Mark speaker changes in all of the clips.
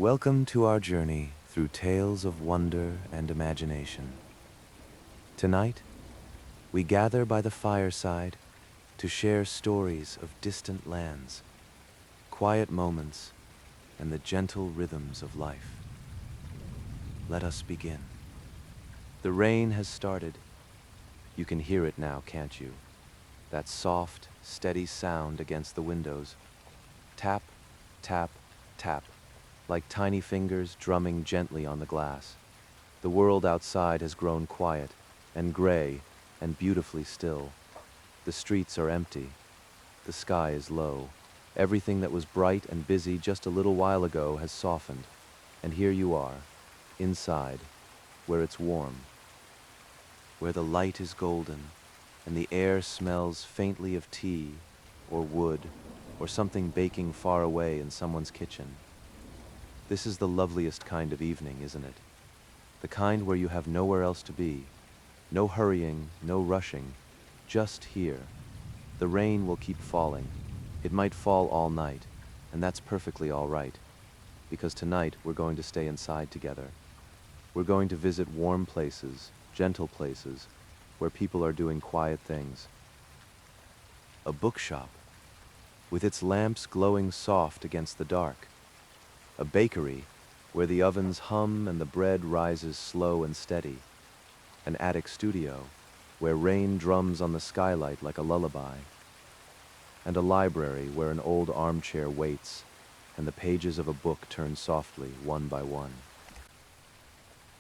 Speaker 1: Welcome to our journey through tales of wonder and imagination. Tonight, we gather by the fireside to share stories of distant lands, quiet moments, and the gentle rhythms of life. Let us begin. The rain has started. You can hear it now, can't you? That soft, steady sound against the windows. Tap, tap, tap, like tiny fingers drumming gently on the glass. The world outside has grown quiet and gray and beautifully still. The streets are empty. The sky is low. Everything that was bright and busy just a little while ago has softened. And here you are, inside, where it's warm, where the light is golden and the air smells faintly of tea or wood or something baking far away in someone's kitchen. This is the loveliest kind of evening, isn't it? The kind where you have nowhere else to be. No hurrying, no rushing, just here. The rain will keep falling. It might fall all night, and that's perfectly all right, because tonight we're going to stay inside together. We're going to visit warm places, gentle places, where people are doing quiet things. A bookshop, with its lamps glowing soft against the dark. A bakery, where the ovens hum and the bread rises slow and steady. An attic studio, where rain drums on the skylight like a lullaby. And a library where an old armchair waits and the pages of a book turn softly, one by one.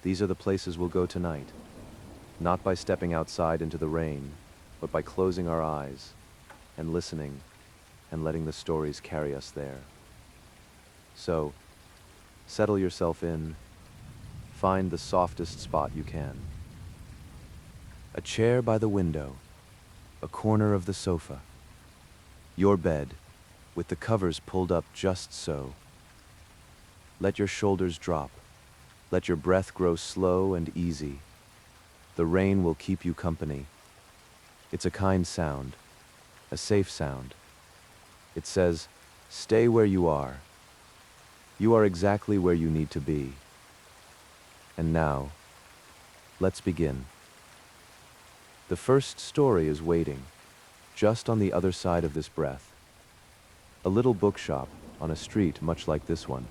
Speaker 1: These are the places we'll go tonight, not by stepping outside into the rain, but by closing our eyes and listening and letting the stories carry us there. So, settle yourself in, find the softest spot you can. A chair by the window, a corner of the sofa, your bed, with the covers pulled up just so. Let your shoulders drop, let your breath grow slow and easy. The rain will keep you company. It's a kind sound, a safe sound. It says, stay where you are. You are exactly where you need to be. And now, let's begin. The first story is waiting, just on the other side of this breath. A little bookshop on a street much like this one.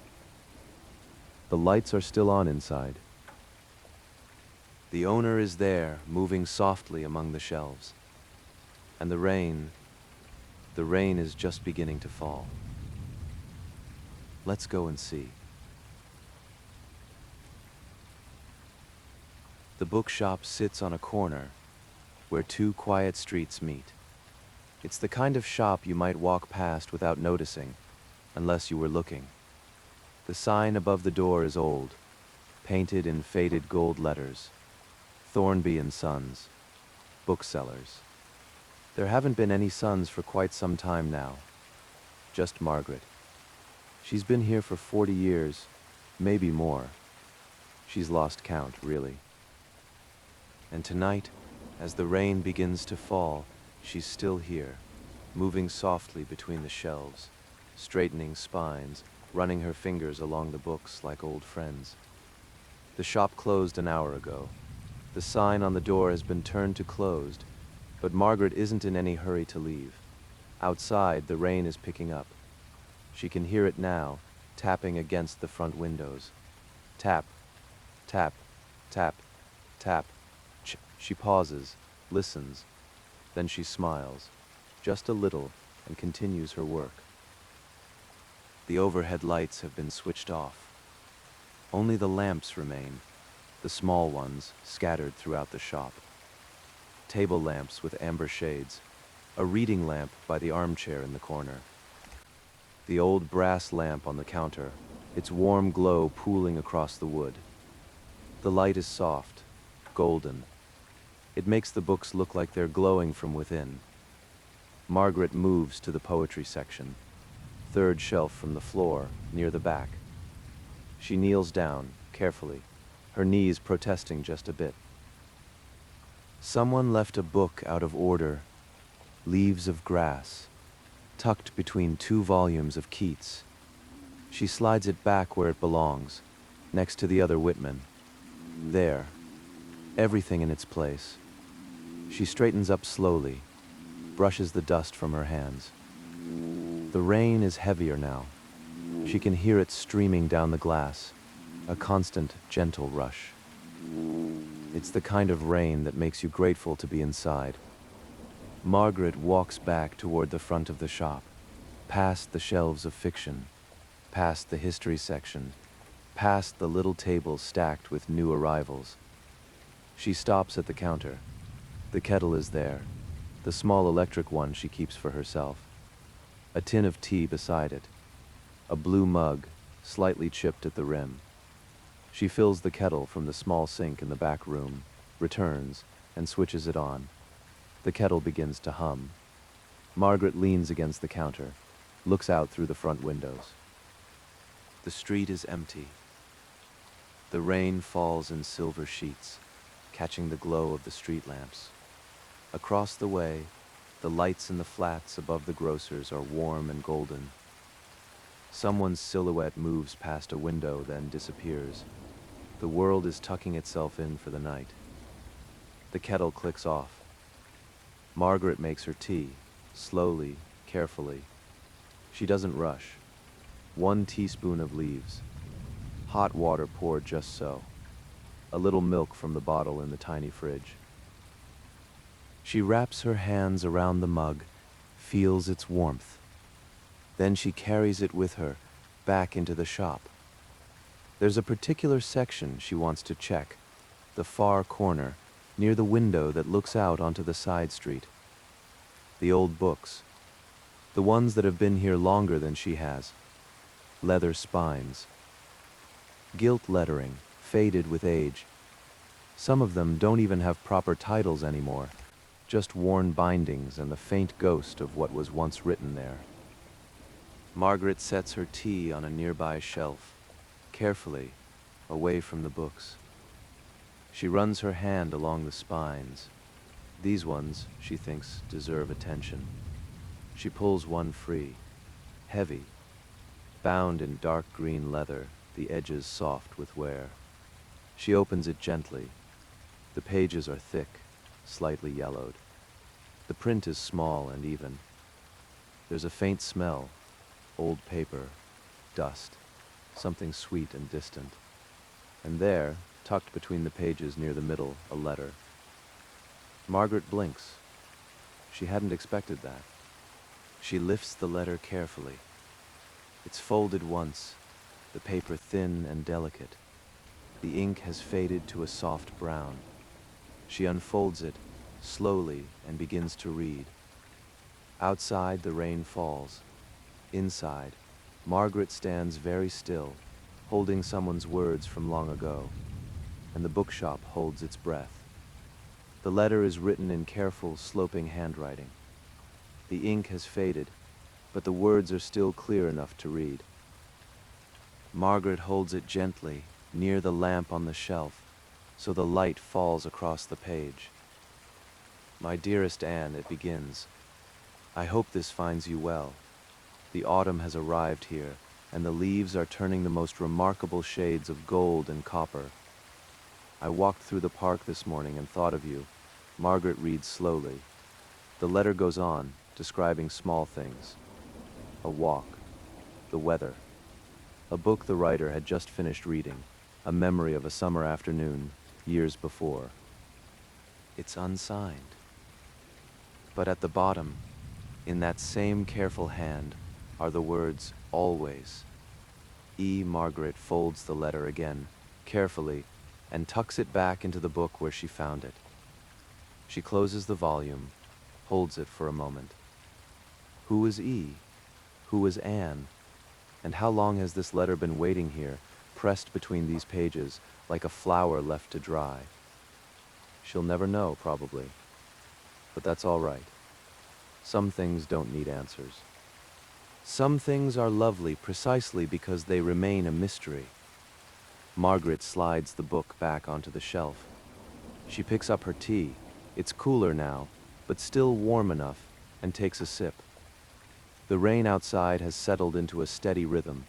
Speaker 1: The lights are still on inside. The owner is there, moving softly among the shelves. And the rain is just beginning to fall. Let's go and see. The bookshop sits on a corner where two quiet streets meet. It's the kind of shop you might walk past without noticing, unless you were looking. The sign above the door is old, painted in faded gold letters. Thornby and Sons, booksellers. There haven't been any sons for quite some time now. Just Margaret. She's been here for 40 years, maybe more. She's lost count, really. And tonight, as the rain begins to fall, she's still here, moving softly between the shelves, straightening spines, running her fingers along the books like old friends. The shop closed an hour ago. The sign on the door has been turned to closed, but Margaret isn't in any hurry to leave. Outside, the rain is picking up. She can hear it now, tapping against the front windows. Tap, tap, tap, tap. She pauses, listens, then she smiles, just a little, and continues her work. The overhead lights have been switched off. Only the lamps remain, the small ones scattered throughout the shop. Table lamps with amber shades, a reading lamp by the armchair in the corner. The old brass lamp on the counter, its warm glow pooling across the wood. The light is soft, golden. It makes the books look like they're glowing from within. Margaret moves to the poetry section, third shelf from the floor, near the back. She kneels down, carefully, her knees protesting just a bit. Someone left a book out of order, Leaves of Grass, tucked between two volumes of Keats. She slides it back where it belongs, next to the other Whitman. There, everything in its place. She straightens up slowly, brushes the dust from her hands. The rain is heavier now. She can hear it streaming down the glass, a constant, gentle rush. It's the kind of rain that makes you grateful to be inside. Margaret walks back toward the front of the shop, past the shelves of fiction, past the history section, past the little tables stacked with new arrivals. She stops at the counter. The kettle is there, the small electric one she keeps for herself. A tin of tea beside it, a blue mug, slightly chipped at the rim. She fills the kettle from the small sink in the back room, returns, and switches it on. The kettle begins to hum. Margaret leans against the counter, looks out through the front windows. The street is empty. The rain falls in silver sheets, catching the glow of the street lamps. Across the way, the lights in the flats above the grocers are warm and golden. Someone's silhouette moves past a window, then disappears. The world is tucking itself in for the night. The kettle clicks off. Margaret makes her tea, slowly, carefully. She doesn't rush. 1 teaspoon of leaves. Hot water poured just so. A little milk from the bottle in the tiny fridge. She wraps her hands around the mug, feels its warmth. Then she carries it with her, back into the shop. There's a particular section she wants to check, the far corner, near the window that looks out onto the side street. The old books, the ones that have been here longer than she has. Leather spines. Gilt lettering, faded with age. Some of them don't even have proper titles anymore, just worn bindings and the faint ghost of what was once written there. Margaret sets her tea on a nearby shelf, carefully, away from the books. She runs her hand along the spines. These ones, she thinks, deserve attention. She pulls one free, heavy, bound in dark green leather, the edges soft with wear. She opens it gently. The pages are thick, slightly yellowed. The print is small and even. There's a faint smell, old paper, dust, something sweet and distant. And there, tucked between the pages near the middle, a letter. Margaret blinks. She hadn't expected that. She lifts the letter carefully. It's folded once, the paper thin and delicate. The ink has faded to a soft brown. She unfolds it, slowly, and begins to read. Outside, the rain falls. Inside, Margaret stands very still, holding someone's words from long ago, and the bookshop holds its breath. The letter is written in careful, sloping handwriting. The ink has faded, but the words are still clear enough to read. Margaret holds it gently, near the lamp on the shelf, so the light falls across the page. My dearest Anne, it begins. I hope this finds you well. The autumn has arrived here, and the leaves are turning the most remarkable shades of gold and copper. I walked through the park this morning and thought of you. Margaret reads slowly. The letter goes on, describing small things. A walk, the weather. A book the writer had just finished reading, a memory of a summer afternoon, years before. It's unsigned. But at the bottom, in that same careful hand, are the words, always. Margaret folds the letter again, carefully, and tucks it back into the book where she found it. She closes the volume, holds it for a moment. Who is E? Who is Anne? And how long has this letter been waiting here, pressed between these pages, like a flower left to dry? She'll never know, probably. But that's all right. Some things don't need answers. Some things are lovely precisely because they remain a mystery. Margaret slides the book back onto the shelf. She picks up her tea. It's cooler now, but still warm enough, and takes a sip. The rain outside has settled into a steady rhythm.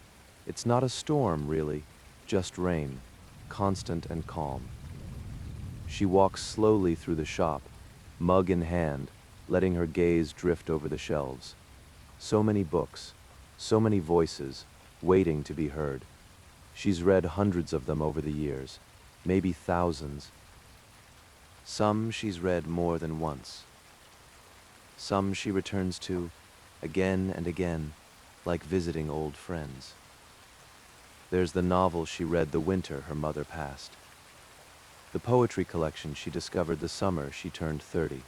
Speaker 1: It's not a storm, really, just rain, constant and calm. She walks slowly through the shop, mug in hand, letting her gaze drift over the shelves. So many books, so many voices, waiting to be heard. She's read hundreds of them over the years, maybe thousands. Some she's read more than once. Some she returns to again and again, like visiting old friends. There's the novel she read the winter her mother passed. The poetry collection she discovered the summer she turned 30.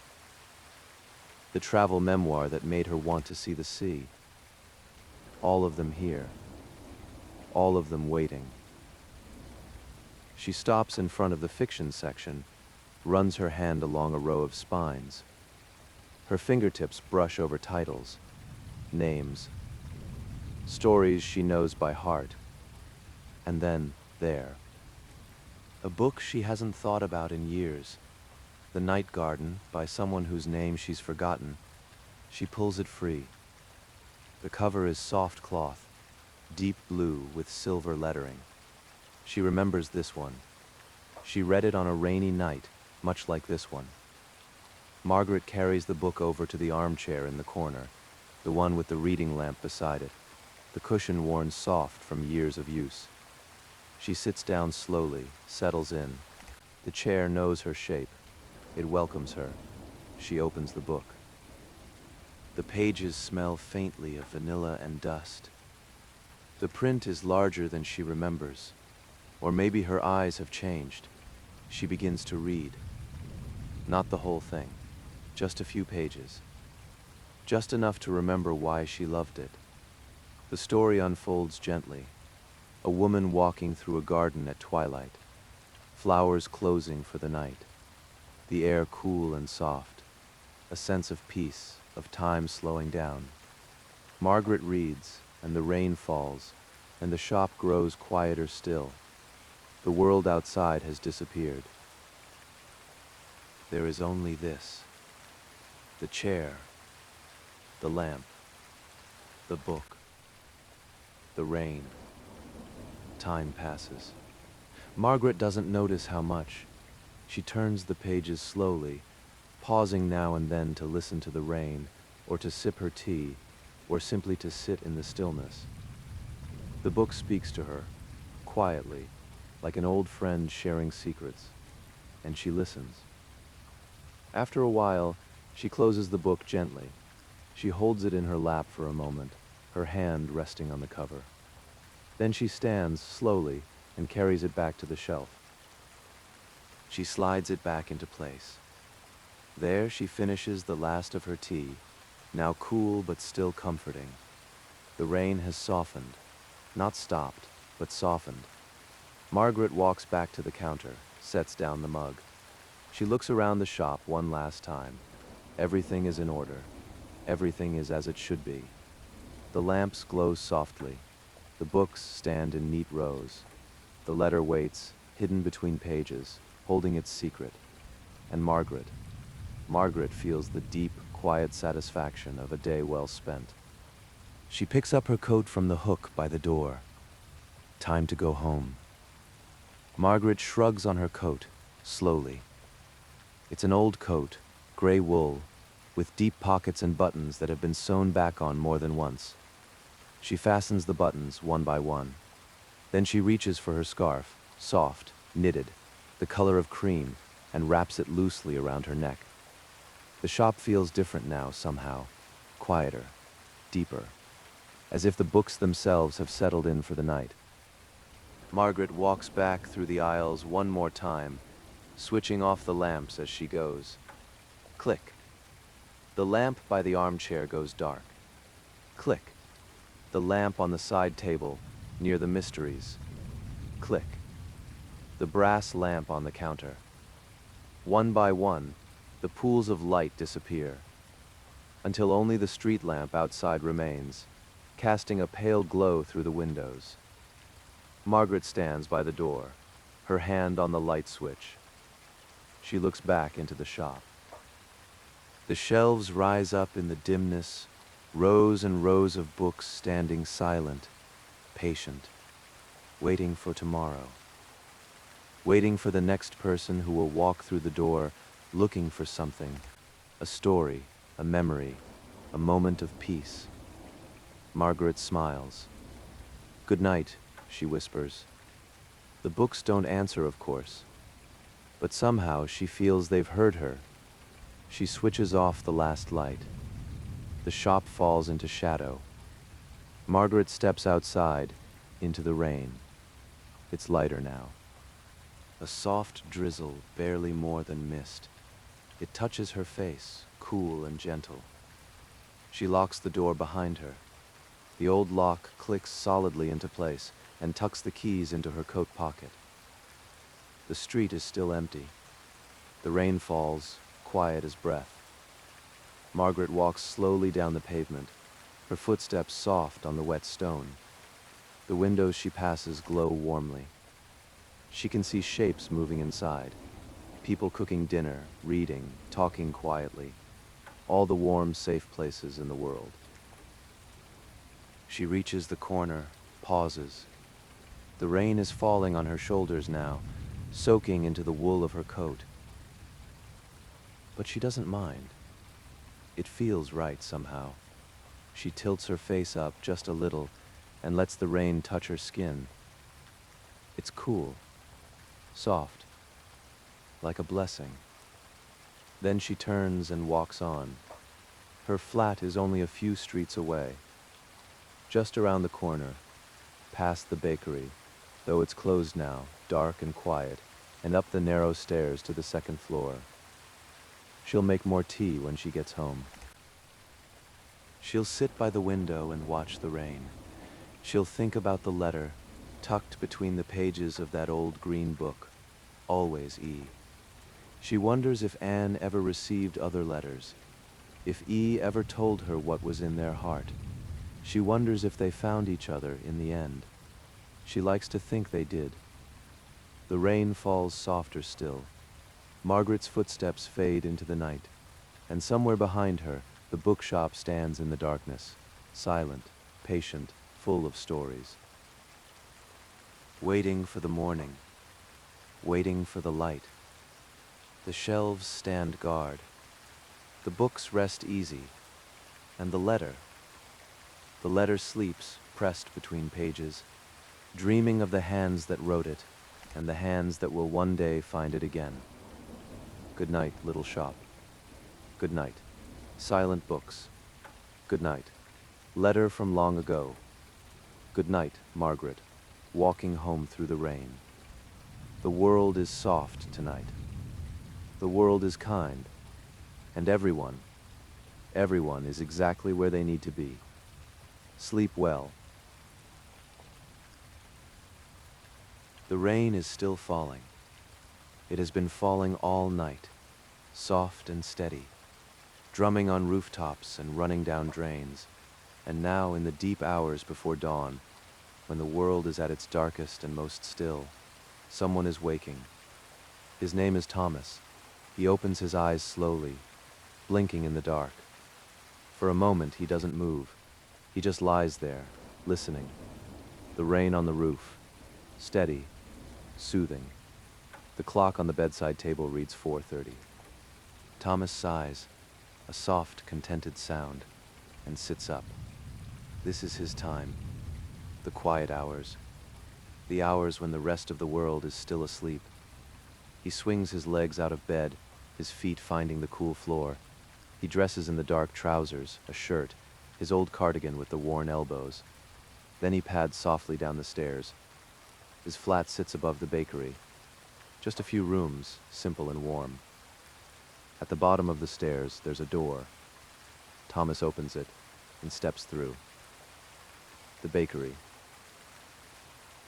Speaker 1: The travel memoir that made her want to see the sea. All of them here. All of them waiting. She stops in front of the fiction section, runs her hand along a row of spines. Her fingertips brush over titles, names, stories she knows by heart. And then, there. A book she hasn't thought about in years. The Night Garden, by someone whose name she's forgotten. She pulls it free. The cover is soft cloth, deep blue with silver lettering. She remembers this one. She read it on a rainy night, much like this one. Margaret carries the book over to the armchair in the corner, the one with the reading lamp beside it, the cushion worn soft from years of use. She sits down slowly, settles in. The chair knows her shape. It welcomes her. She opens the book. The pages smell faintly of vanilla and dust. The print is larger than she remembers. Or maybe her eyes have changed. She begins to read. Not the whole thing, just a few pages. Just enough to remember why she loved it. The story unfolds gently. A woman walking through a garden at twilight. Flowers closing for the night. The air cool and soft. A sense of peace, of time slowing down. Margaret reads, and the rain falls, and the shop grows quieter still. The world outside has disappeared. There is only this. The chair. The lamp. The book. The rain. Time passes. Margaret doesn't notice how much. She turns the pages slowly, pausing now and then to listen to the rain, or to sip her tea, or simply to sit in the stillness. The book speaks to her, quietly, like an old friend sharing secrets, and she listens. After a while, she closes the book gently. She holds it in her lap for a moment, her hand resting on the cover. Then she stands slowly and carries it back to the shelf. She slides it back into place. There she finishes the last of her tea, now cool but still comforting. The rain has softened, not stopped, but softened. Margaret walks back to the counter, sets down the mug. She looks around the shop one last time. Everything is in order. Everything is as it should be. The lamps glow softly. The books stand in neat rows. The letter waits, hidden between pages, holding its secret. And Margaret feels the deep, quiet satisfaction of a day well spent. She picks up her coat from the hook by the door. Time to go home. Margaret shrugs on her coat, slowly. It's an old coat, gray wool, with deep pockets and buttons that have been sewn back on more than once. She fastens the buttons one by one. Then she reaches for her scarf, soft, knitted, the color of cream, and wraps it loosely around her neck. The shop feels different now somehow, quieter, deeper, as if the books themselves have settled in for the night. Margaret walks back through the aisles one more time, switching off the lamps as she goes. Click. The lamp by the armchair goes dark. Click. The lamp on the side table, near the mysteries. Click. The brass lamp on the counter. One by one, the pools of light disappear, until only the street lamp outside remains, casting a pale glow through the windows. Margaret stands by the door, her hand on the light switch. She looks back into the shop. The shelves rise up in the dimness, rows and rows of books standing silent, patient, waiting for tomorrow, waiting for the next person who will walk through the door looking for something, a story, a memory, a moment of peace. Margaret smiles. "Good night," she whispers. The books don't answer, of course, but somehow she feels they've heard her. She switches off the last light. The shop falls into shadow. Margaret steps outside, into the rain. It's lighter now. A soft drizzle, barely more than mist. It touches her face, cool and gentle. She locks the door behind her. The old lock clicks solidly into place and tucks the keys into her coat pocket. The street is still empty. The rain falls, quiet as breath. Margaret walks slowly down the pavement, her footsteps soft on the wet stone. The windows she passes glow warmly. She can see shapes moving inside. People cooking dinner, reading, talking quietly. All the warm, safe places in the world. She reaches the corner, pauses. The rain is falling on her shoulders now, soaking into the wool of her coat. But she doesn't mind. It feels right somehow. She tilts her face up just a little and lets the rain touch her skin. It's cool, soft, like a blessing. Then she turns and walks on. Her flat is only a few streets away. Just around the corner, past the bakery, though it's closed now, dark and quiet, and up the narrow stairs to the second floor. She'll make more tea when she gets home. She'll sit by the window and watch the rain. She'll think about the letter, tucked between the pages of that old green book, always E. She wonders if Anne ever received other letters, if E ever told her what was in their heart. She wonders if they found each other in the end. She likes to think they did. The rain falls softer still. Margaret's footsteps fade into the night, and somewhere behind her, the bookshop stands in the darkness, silent, patient, full of stories. Waiting for the morning, waiting for the light. The shelves stand guard. The books rest easy, and the letter sleeps, pressed between pages, dreaming of the hands that wrote it, and the hands that will one day find it again. Good night, little shop. Good night. Silent books. Good night. Letter from long ago. Good night, Margaret, walking home through the rain. The world is soft tonight. The world is kind, and everyone is exactly where they need to be. Sleep well. The rain is still falling. It has been falling all night, soft and steady, drumming on rooftops and running down drains, and now in the deep hours before dawn, when the world is at its darkest and most still, someone is waking. His name is Thomas. He opens his eyes slowly, blinking in the dark. For a moment he doesn't move. He just lies there, listening. The rain on the roof, steady, soothing. The clock on the bedside table reads 4:30. Thomas sighs, a soft, contented sound, and sits up. This is his time, the quiet hours, the hours when the rest of the world is still asleep. He swings his legs out of bed, his feet finding the cool floor. He dresses in the dark trousers, a shirt, his old cardigan with the worn elbows. Then he pads softly down the stairs. His flat sits above the bakery. Just a few rooms, simple and warm. At the bottom of the stairs, there's a door. Thomas opens it and steps through. The bakery.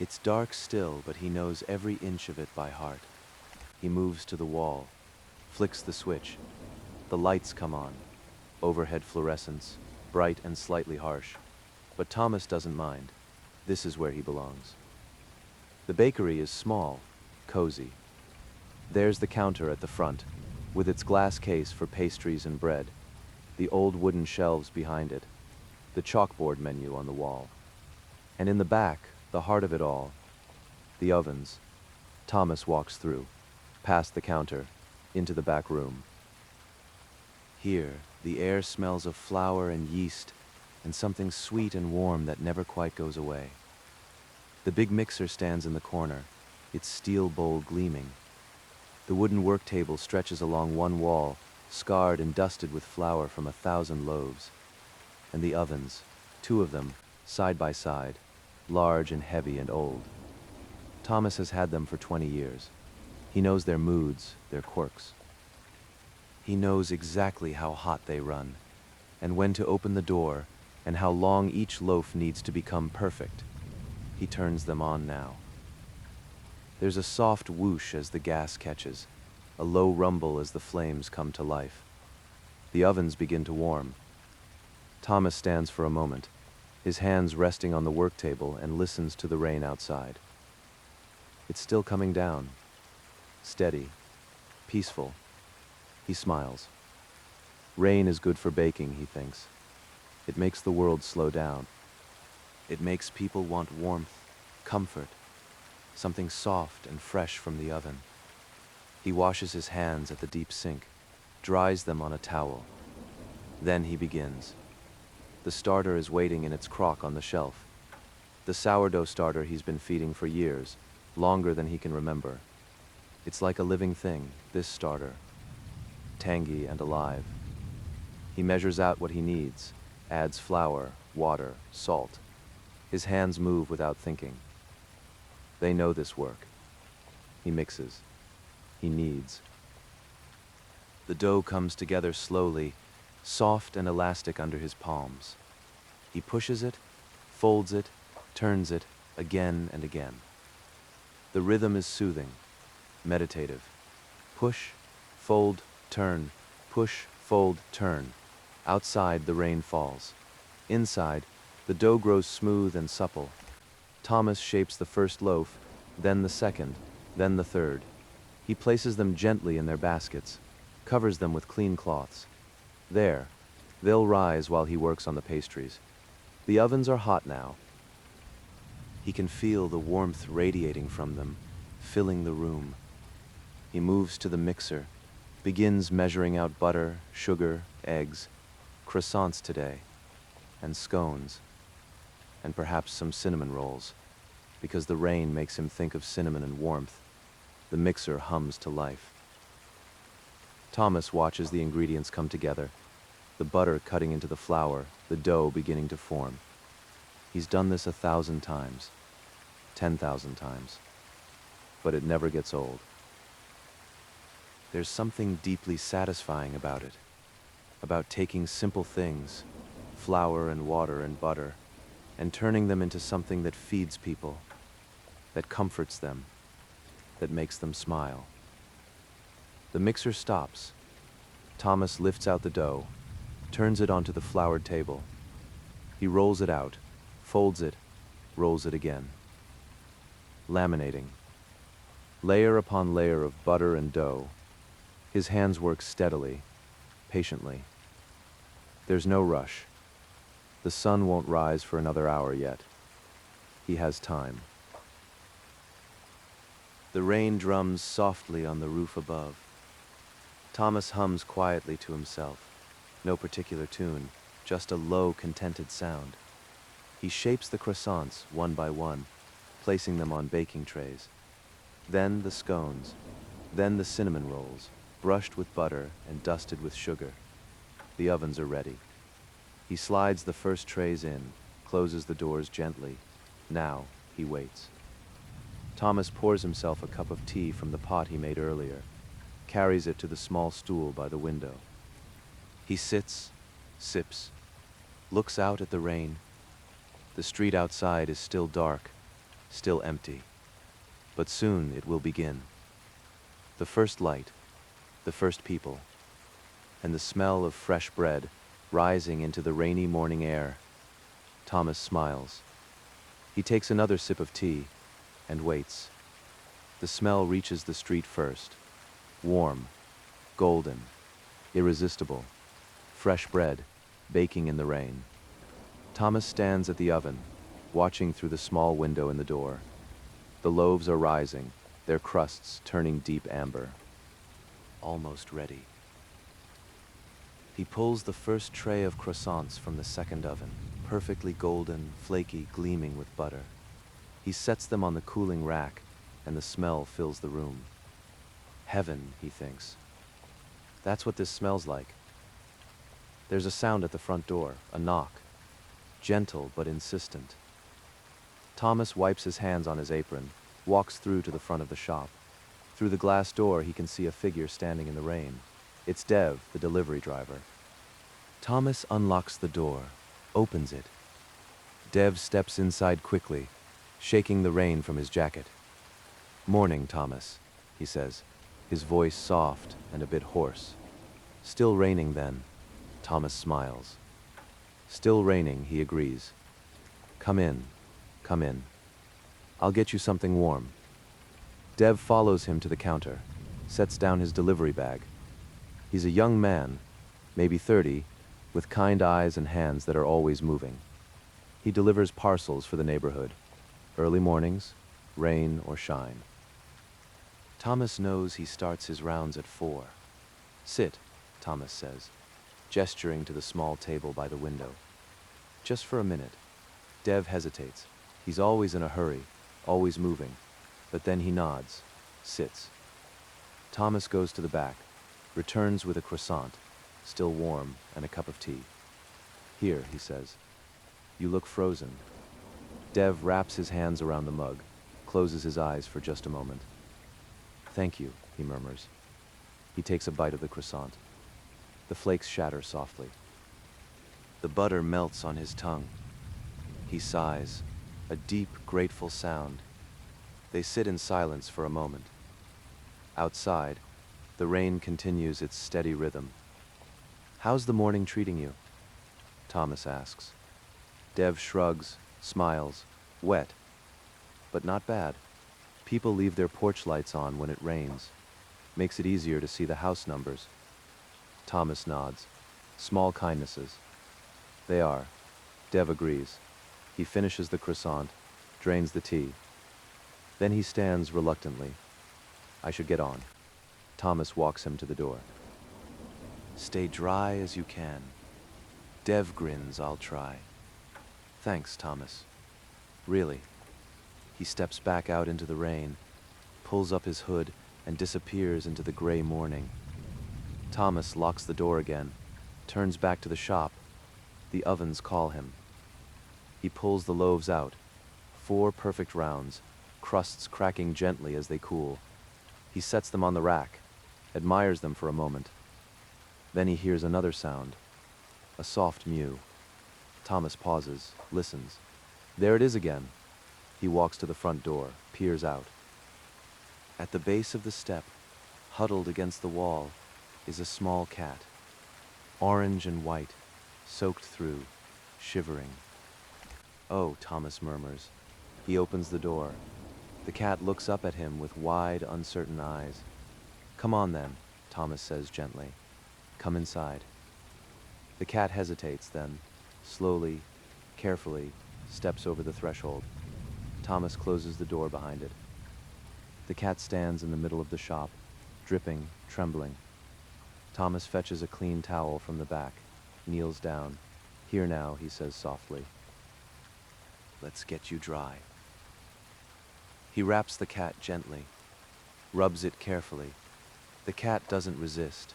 Speaker 1: It's dark still, but he knows every inch of it by heart. He moves to the wall, flicks the switch. The lights come on. Overhead fluorescence, bright and slightly harsh. But Thomas doesn't mind. This is where he belongs. The bakery is small, cozy. There's the counter at the front, with its glass case for pastries and bread, the old wooden shelves behind it, the chalkboard menu on the wall. And in the back, the heart of it all, the ovens. Thomas walks through, past the counter, into the back room. Here, the air smells of flour and yeast and something sweet and warm that never quite goes away. The big mixer stands in the corner, its steel bowl gleaming. The wooden work table stretches along one wall, scarred and dusted with flour from 1,000 loaves. And the ovens, 2 of them, side by side, large and heavy and old. Thomas has had them for 20 years. He knows their moods, their quirks. He knows exactly how hot they run, and when to open the door, and how long each loaf needs to become perfect. He turns them on now. There's a soft whoosh as the gas catches, a low rumble as the flames come to life. The ovens begin to warm. Thomas stands for a moment, his hands resting on the work table, and listens to the rain outside. It's still coming down, steady, peaceful. He smiles. Rain is good for baking, he thinks. It makes the world slow down. It makes people want warmth, comfort, something soft and fresh from the oven. He washes his hands at the deep sink, dries them on a towel. Then he begins. The starter is waiting in its crock on the shelf. The sourdough starter he's been feeding for years, longer than he can remember. It's like a living thing, this starter, tangy and alive. He measures out what he needs, adds flour, water, salt. His hands move without thinking. They know this work. He mixes. He kneads. The dough comes together slowly, soft and elastic under his palms. He pushes it, folds it, turns it again and again. The rhythm is soothing, meditative. Push, fold, turn, push, fold, turn. Outside, the rain falls. Inside, the dough grows smooth and supple. Thomas shapes the first loaf, then the second, then the third. He places them gently in their baskets, covers them with clean cloths. There, they'll rise while he works on the pastries. The ovens are hot now. He can feel the warmth radiating from them, filling the room. He moves to the mixer, begins measuring out butter, sugar, eggs, croissants today, and scones, and perhaps some cinnamon rolls. Because the rain makes him think of cinnamon and warmth, the mixer hums to life. Thomas watches the ingredients come together, the butter cutting into the flour, the dough beginning to form. He's done this 1,000 times, 10,000 times, but it never gets old. There's something deeply satisfying about it, about taking simple things, flour and water and butter, and turning them into something that feeds people, that comforts them, that makes them smile. The mixer stops. Thomas lifts out the dough, turns it onto the floured table. He rolls it out, folds it, rolls it again. Laminating. Layer upon layer of butter and dough. His hands work steadily, patiently. There's no rush. The sun won't rise for another hour yet. He has time. The rain drums softly on the roof above. Thomas hums quietly to himself. No particular tune, just a low, contented sound. He shapes the croissants one by one, placing them on baking trays. Then the scones, then the cinnamon rolls, brushed with butter and dusted with sugar. The ovens are ready. He slides the first trays in, closes the doors gently. Now he waits. Thomas pours himself a cup of tea from the pot he made earlier, carries it to the small stool by the window. He sits, sips, looks out at the rain. The street outside is still dark, still empty. But soon it will begin. The first light, the first people, and the smell of fresh bread rising into the rainy morning air. Thomas smiles. He takes another sip of tea and waits. The smell reaches the street first. Warm, golden, irresistible. Fresh bread, baking in the rain. Thomas stands at the oven, watching through the small window in the door. The loaves are rising, their crusts turning deep amber. Almost ready. He pulls the first tray of croissants from the second oven, perfectly golden, flaky, gleaming with butter. He sets them on the cooling rack, and the smell fills the room. Heaven, he thinks. That's what this smells like. There's a sound at the front door, a knock. Gentle but insistent. Thomas wipes his hands on his apron, walks through to the front of the shop. Through the glass door, he can see a figure standing in the rain. It's Dev, the delivery driver. Thomas unlocks the door, opens it. Dev steps inside quickly, shaking the rain from his jacket. "Morning, Thomas," he says, his voice soft and a bit hoarse. "Still raining then?" Thomas smiles. "Still raining," he agrees. Come in. I'll get you something warm." Dev follows him to the counter, sets down his delivery bag. He's a young man, maybe 30, with kind eyes and hands that are always moving. He delivers parcels for the neighborhood, early mornings, rain or shine. Thomas knows he starts his rounds at 4. "Sit," Thomas says, gesturing to the small table by the window. "Just for a minute." Dev hesitates. He's always in a hurry, always moving, but then he nods, sits. Thomas goes to the back, returns with a croissant, still warm, and a cup of tea. "Here," he says. "You look frozen." Dev wraps his hands around the mug, closes his eyes for just a moment. "Thank you," he murmurs. He takes a bite of the croissant. The flakes shatter softly. The butter melts on his tongue. He sighs, a deep, grateful sound. They sit in silence for a moment. Outside, the rain continues its steady rhythm. "How's the morning treating you?" Thomas asks. Dev shrugs, smiles, wet, but not bad. People leave their porch lights on when it rains. Makes it easier to see the house numbers. Thomas nods. Small kindnesses. They are. Dev agrees. He finishes the croissant, drains the tea. Then he stands reluctantly. "I should get on." Thomas walks him to the door. "Stay dry as you can." Dev grins. "I'll try." "Thanks, Thomas. Really." He steps back out into the rain, pulls up his hood, and disappears into the gray morning. Thomas locks the door again, turns back to the shop. The ovens call him. He pulls the loaves out, 4 perfect rounds, crusts cracking gently as they cool. He sets them on the rack, admires them for a moment. Then he hears another sound, a soft mew. Thomas pauses, listens. There it is again. He walks to the front door, peers out. At the base of the step, huddled against the wall, is a small cat. Orange and white, soaked through, shivering. "Oh," Thomas murmurs. He opens the door. The cat looks up at him with wide, uncertain eyes. "Come on then," Thomas says gently. "Come inside." The cat hesitates, then, slowly, carefully, steps over the threshold. Thomas closes the door behind it. The cat stands in the middle of the shop, dripping, trembling. Thomas fetches a clean towel from the back, kneels down. "Here now," he says softly. "Let's get you dry." He wraps the cat gently, rubs it carefully. The cat doesn't resist.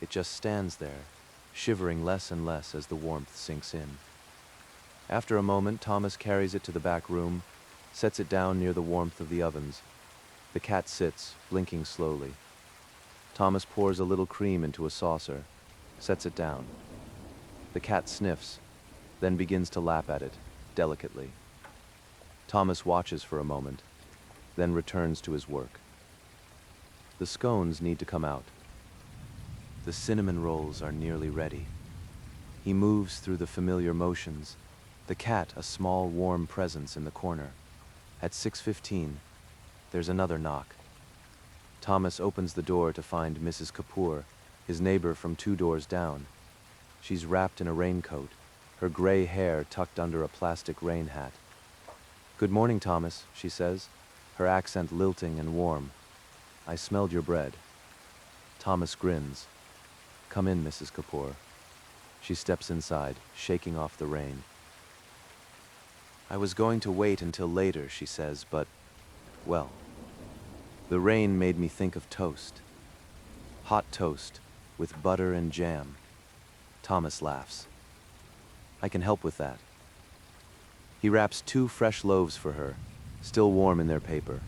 Speaker 1: It just stands there, shivering less and less as the warmth sinks in. After a moment, Thomas carries it to the back room, sets it down near the warmth of the ovens. The cat sits, blinking slowly. Thomas pours a little cream into a saucer, sets it down. The cat sniffs, then begins to lap at it, delicately. Thomas watches for a moment, then returns to his work. The scones need to come out. The cinnamon rolls are nearly ready. He moves through the familiar motions, the cat a small warm presence in the corner. At 6:15, there's another knock. Thomas opens the door to find Mrs. Kapoor, his neighbor from 2 doors down. She's wrapped in a raincoat, her gray hair tucked under a plastic rain hat. Good morning, Thomas, she says, her accent lilting and warm. I smelled your bread. Thomas grins. Come in, Mrs. Kapoor. She steps inside, shaking off the rain. I was going to wait until later, she says, but, well, the rain made me think of toast. Hot toast, with butter and jam. Thomas laughs. I can help with that. He wraps 2 fresh loaves for her, still warm in their paper.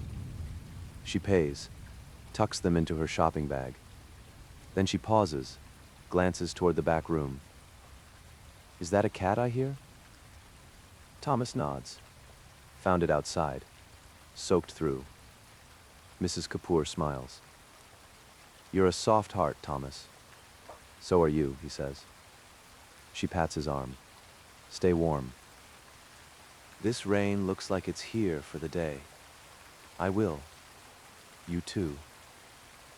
Speaker 1: She pays, tucks them into her shopping bag. Then she pauses, glances toward the back room. Is that a cat I hear? Thomas nods. Found it outside, soaked through. Mrs. Kapoor smiles. You're a soft heart, Thomas. So are you, he says. She pats his arm. Stay warm. This rain looks like it's here for the day. I will. You too.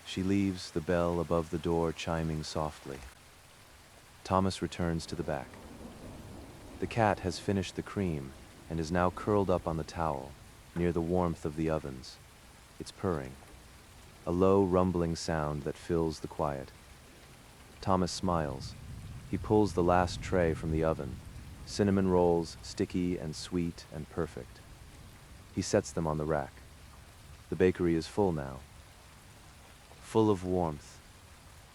Speaker 1: She leaves, the bell above the door chiming softly. Thomas returns to the back. The cat has finished the cream and is now curled up on the towel, near the warmth of the ovens. It's purring, a low rumbling sound that fills the quiet. Thomas smiles. He pulls the last tray from the oven, cinnamon rolls, sticky and sweet and perfect. He sets them on the rack. The bakery is full now. Full of warmth,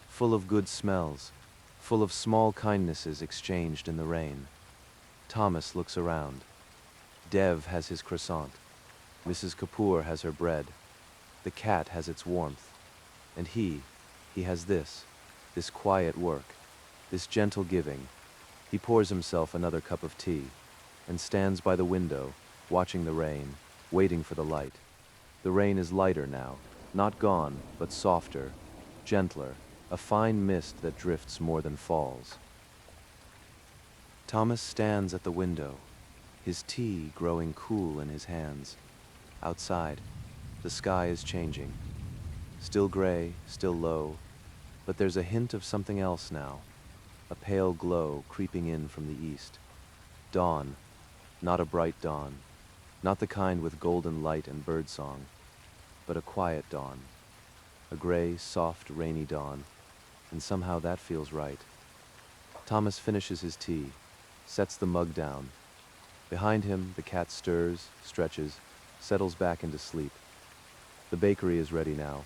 Speaker 1: full of good smells, full of small kindnesses exchanged in the rain. Thomas looks around. Dev has his croissant. Mrs. Kapoor has her bread. The cat has its warmth. And he has this quiet work, this gentle giving. He pours himself another cup of tea and stands by the window, watching the rain, waiting for the light. The rain is lighter now, not gone, but softer, gentler, a fine mist that drifts more than falls. Thomas stands at the window, his tea growing cool in his hands. Outside, the sky is changing. Still gray, still low, but there's a hint of something else now, a pale glow creeping in from the east. Dawn, not a bright dawn, not the kind with golden light and birdsong, but a quiet dawn, a gray, soft, rainy dawn, and somehow that feels right. Thomas finishes his tea, sets the mug down. Behind him, the cat stirs, stretches, settles back into sleep. The bakery is ready now.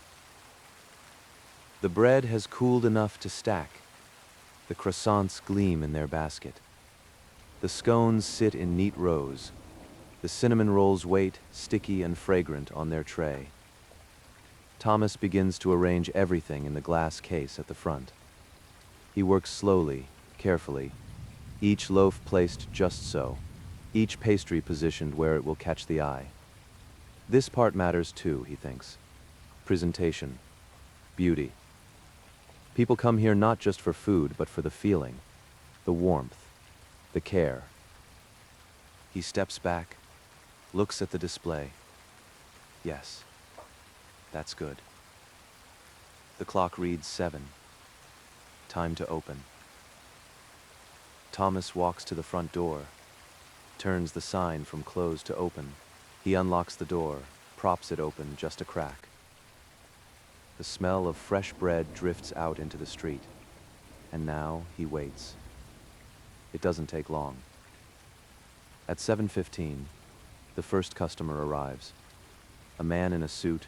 Speaker 1: The bread has cooled enough to stack. The croissants gleam in their basket. The scones sit in neat rows. The cinnamon rolls wait, sticky and fragrant, on their tray. Thomas begins to arrange everything in the glass case at the front. He works slowly, carefully, each loaf placed just so, each pastry positioned where it will catch the eye. This part matters too, he thinks. Presentation, beauty. People come here not just for food, but for the feeling, the warmth, the care. He steps back, looks at the display. Yes, that's good. The clock reads 7. Time to open. Thomas walks to the front door, turns the sign from closed to open. He unlocks the door, props it open just a crack. The smell of fresh bread drifts out into the street, and now he waits. It doesn't take long. At 7:15, the first customer arrives. A man in a suit,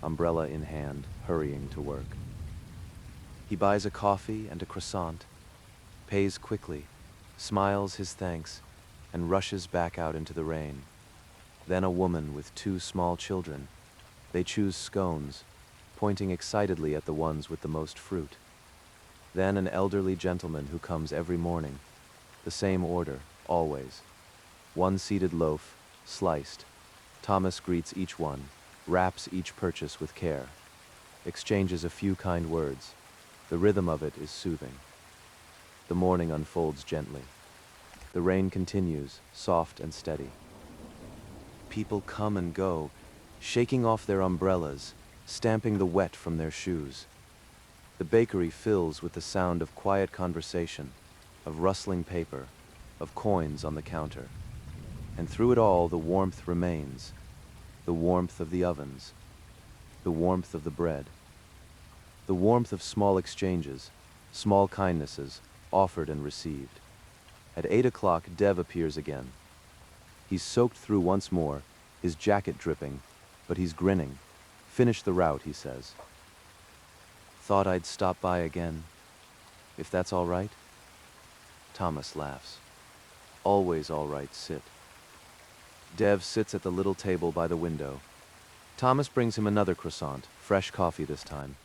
Speaker 1: umbrella in hand, hurrying to work. He buys a coffee and a croissant, pays quickly, smiles his thanks, and rushes back out into the rain. Then a woman with 2 small children. They choose scones, pointing excitedly at the ones with the most fruit. Then an elderly gentleman who comes every morning. The same order, always. 1 seeded loaf, sliced. Thomas greets each one, wraps each purchase with care, exchanges a few kind words. The rhythm of it is soothing. The morning unfolds gently. The rain continues, soft and steady. People come and go, shaking off their umbrellas, stamping the wet from their shoes. The bakery fills with the sound of quiet conversation, of rustling paper, of coins on the counter. And through it all, the warmth remains, the warmth of the ovens, the warmth of the bread, the warmth of small exchanges, small kindnesses, offered and received. At 8 o'clock, Dev appears again. He's soaked through once more, his jacket dripping, but he's grinning. Finish the route, he says. Thought I'd stop by again, if that's all right? Thomas laughs. Always all right, sit. Dev sits at the little table by the window. Thomas brings him another croissant, fresh coffee this time.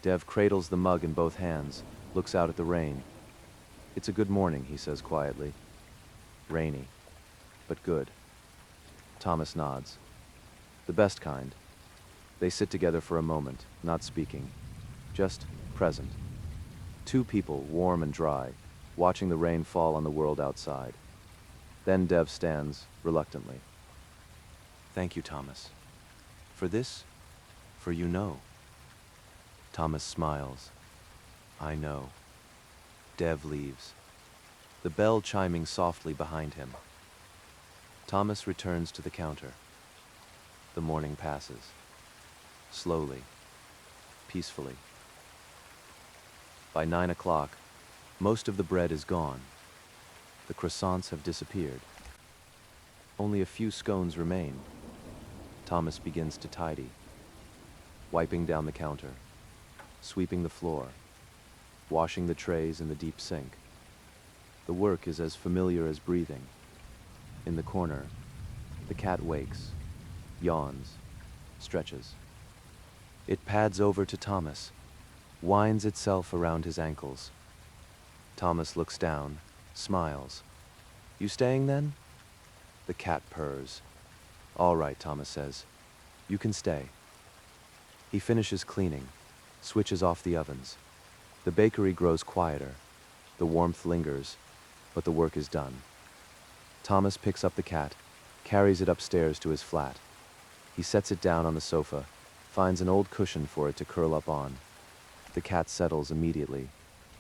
Speaker 1: Dev cradles the mug in both hands, looks out at the rain. It's a good morning, he says quietly. Rainy, but good. Thomas nods. The best kind. They sit together for a moment, not speaking, just present. Two people, warm and dry, watching the rain fall on the world outside. Then Dev stands, reluctantly. Thank you, Thomas. For this? For you know. Thomas smiles. I know. Dev leaves, the bell chiming softly behind him. Thomas returns to the counter. The morning passes. Slowly, peacefully. By 9 o'clock, most of the bread is gone. The croissants have disappeared. Only a few scones remain. Thomas begins to tidy, wiping down the counter, sweeping the floor, washing the trays in the deep sink. The work is as familiar as breathing. In the corner, the cat wakes, yawns, stretches. It pads over to Thomas, winds itself around his ankles. Thomas looks down, smiles. You staying then? The cat purrs. All right, Thomas says. You can stay. He finishes cleaning, switches off the ovens. The bakery grows quieter. The warmth lingers, but the work is done. Thomas picks up the cat, carries it upstairs to his flat. He sets it down on the sofa, finds an old cushion for it to curl up on. The cat settles immediately,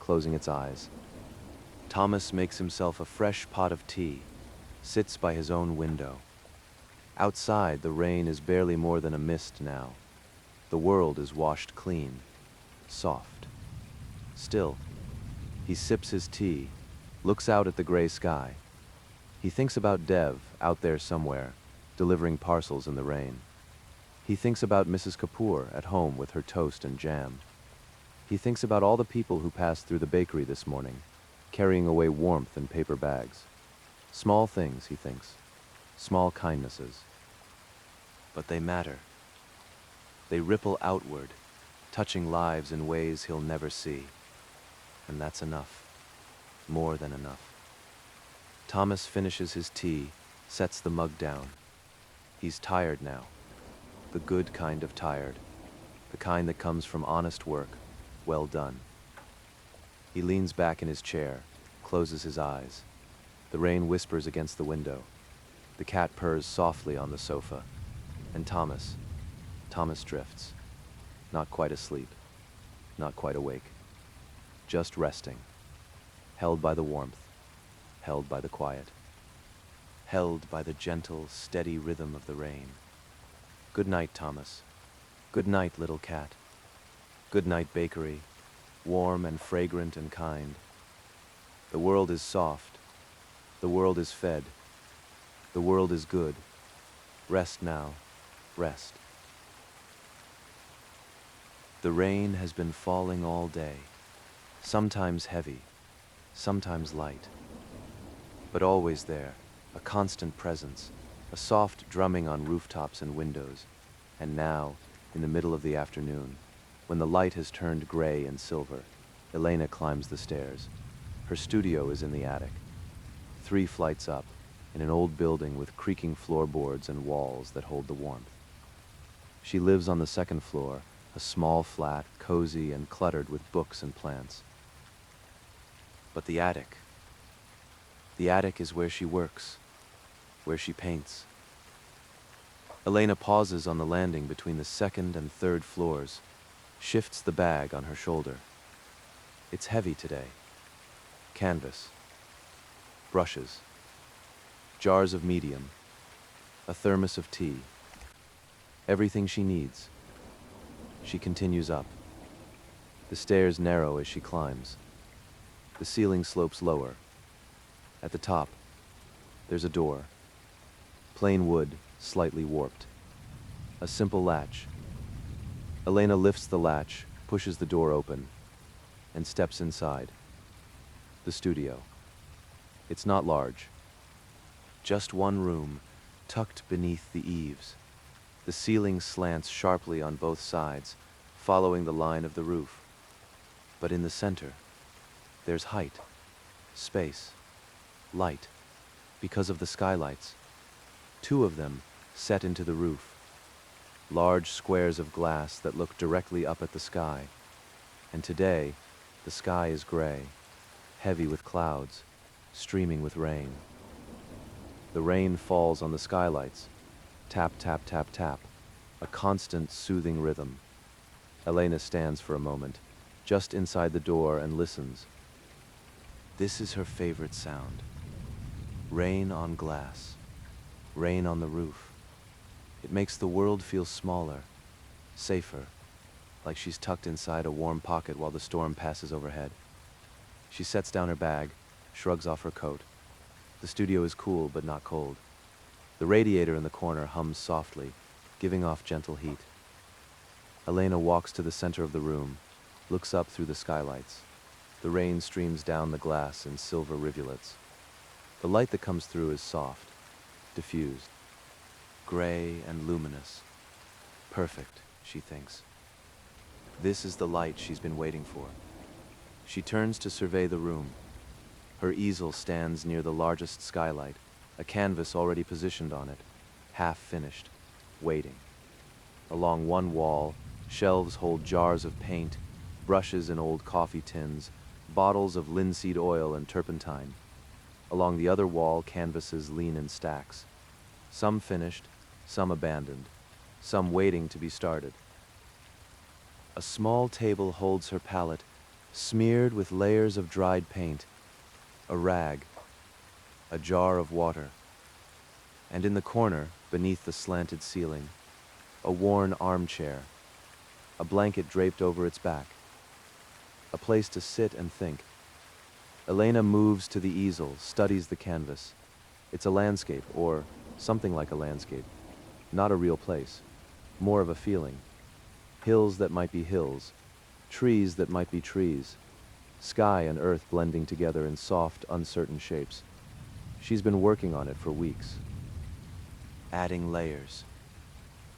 Speaker 1: closing its eyes. Thomas makes himself a fresh pot of tea, sits by his own window. Outside, the rain is barely more than a mist now. The world is washed clean, soft. Still, he sips his tea, looks out at the gray sky. He thinks about Dev, out there somewhere, delivering parcels in the rain. He thinks about Mrs. Kapoor at home with her toast and jam. He thinks about all the people who passed through the bakery this morning, carrying away warmth in paper bags. Small things, he thinks. Small kindnesses. But they matter. They ripple outward, touching lives in ways he'll never see. And that's enough. More than enough. Thomas finishes his tea, sets the mug down. He's tired now. The good kind of tired. The kind that comes from honest work, well done. He leans back in his chair, closes his eyes. The rain whispers against the window. The cat purrs softly on the sofa. And Thomas drifts. Not quite asleep. Not quite awake. Just resting. Held by the warmth. Held by the quiet. Held by the gentle, steady rhythm of the rain. Good night, Thomas. Good night, little cat. Good night, bakery. Warm and fragrant and kind. The world is soft. The world is fed. The world is good. Rest now. Rest. The rain has been falling all day, sometimes heavy, sometimes light, but always there, a constant presence, a soft drumming on rooftops and windows. And now, in the middle of the afternoon, when the light has turned gray and silver, Elena climbs the stairs. Her studio is in the attic, 3 flights up, in an old building with creaking floorboards and walls that hold the warmth. She lives on the 2nd floor, a small flat, cozy and cluttered with books and plants. But the attic is where she works, where she paints. Elena pauses on the landing between the 2nd and 3rd floors, shifts the bag on her shoulder. It's heavy today. Canvas, brushes, jars of medium, a thermos of tea, everything she needs. She continues up. The stairs narrow as she climbs. The ceiling slopes lower. At the top, there's a door. Plain wood, slightly warped. A simple latch. Elena lifts the latch, pushes the door open, and steps inside. The studio. It's not large. Just one room, tucked beneath the eaves. The ceiling slants sharply on both sides, following the line of the roof. But in the center, there's height, space, light, because of the skylights. Two of them set into the roof. Large squares of glass that look directly up at the sky. And today, the sky is gray, heavy with clouds, streaming with rain. The rain falls on the skylights. Tap, tap, tap, tap. A constant, soothing rhythm. Elena stands for a moment, just inside the door, and listens. This is her favorite sound. Rain on glass. Rain on the roof. It makes the world feel smaller, safer, like she's tucked inside a warm pocket while the storm passes overhead. She sets down her bag, shrugs off her coat. The studio is cool but not cold. The radiator in the corner hums softly, giving off gentle heat. Elena walks to the center of the room, looks up through the skylights. The rain streams down the glass in silver rivulets. The light that comes through is soft, diffused, gray and luminous. Perfect, she thinks. This is the light she's been waiting for. She turns to survey the room. Her easel stands near the largest skylight, a canvas already positioned on it, half finished, waiting. Along one wall, shelves hold jars of paint, brushes and old coffee tins, bottles of linseed oil and turpentine. Along the other wall, canvases lean in stacks. Some finished, some abandoned, some waiting to be started. A small table holds her palette, smeared with layers of dried paint, a rag, a jar of water. And in the corner, beneath the slanted ceiling, a worn armchair, a blanket draped over its back, a place to sit and think. Elena moves to the easel, studies the canvas. It's a landscape, or something like a landscape. Not a real place, more of a feeling. Hills that might be hills, trees that might be trees, sky and earth blending together in soft, uncertain shapes. She's been working on it for weeks. Adding layers,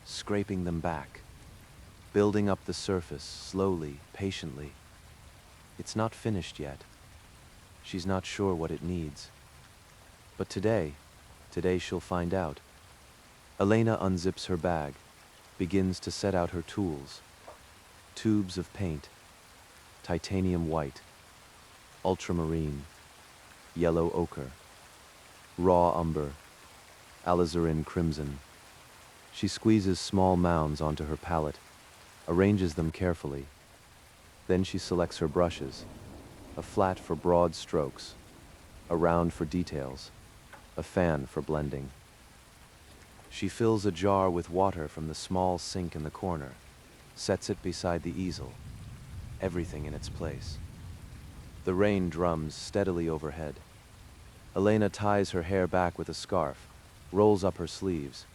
Speaker 1: scraping them back, building up the surface slowly, patiently. It's not finished yet. She's not sure what it needs. But today she'll find out. Elena unzips her bag, begins to set out her tools. Tubes of paint, titanium white, ultramarine, yellow ochre, raw umber, alizarin crimson. She squeezes small mounds onto her palette, arranges them carefully. Then she selects her brushes, a flat for broad strokes, a round for details, a fan for blending. She fills a jar with water from the small sink in the corner, sets it beside the easel, everything in its place. The rain drums steadily overhead. Elena ties her hair back with a scarf, rolls up her sleeves.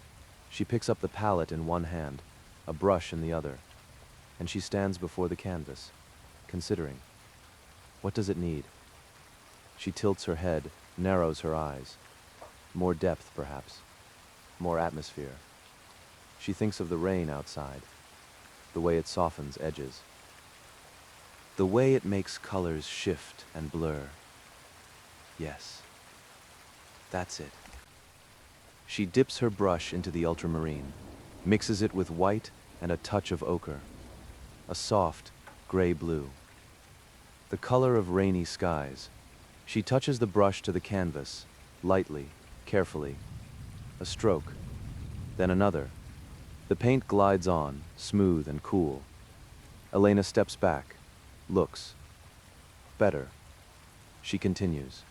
Speaker 1: She picks up the palette in one hand, a brush in the other, and she stands before the canvas, considering. What does it need? She tilts her head, narrows her eyes. More depth, perhaps. More atmosphere. She thinks of the rain outside, the way it softens edges, the way it makes colors shift and blur. Yes, that's it. She dips her brush into the ultramarine, mixes it with white and a touch of ochre, a soft gray blue. The color of rainy skies. She touches the brush to the canvas, lightly, carefully. A stroke, then another. The paint glides on, smooth and cool. Elena steps back, looks. Better. She continues.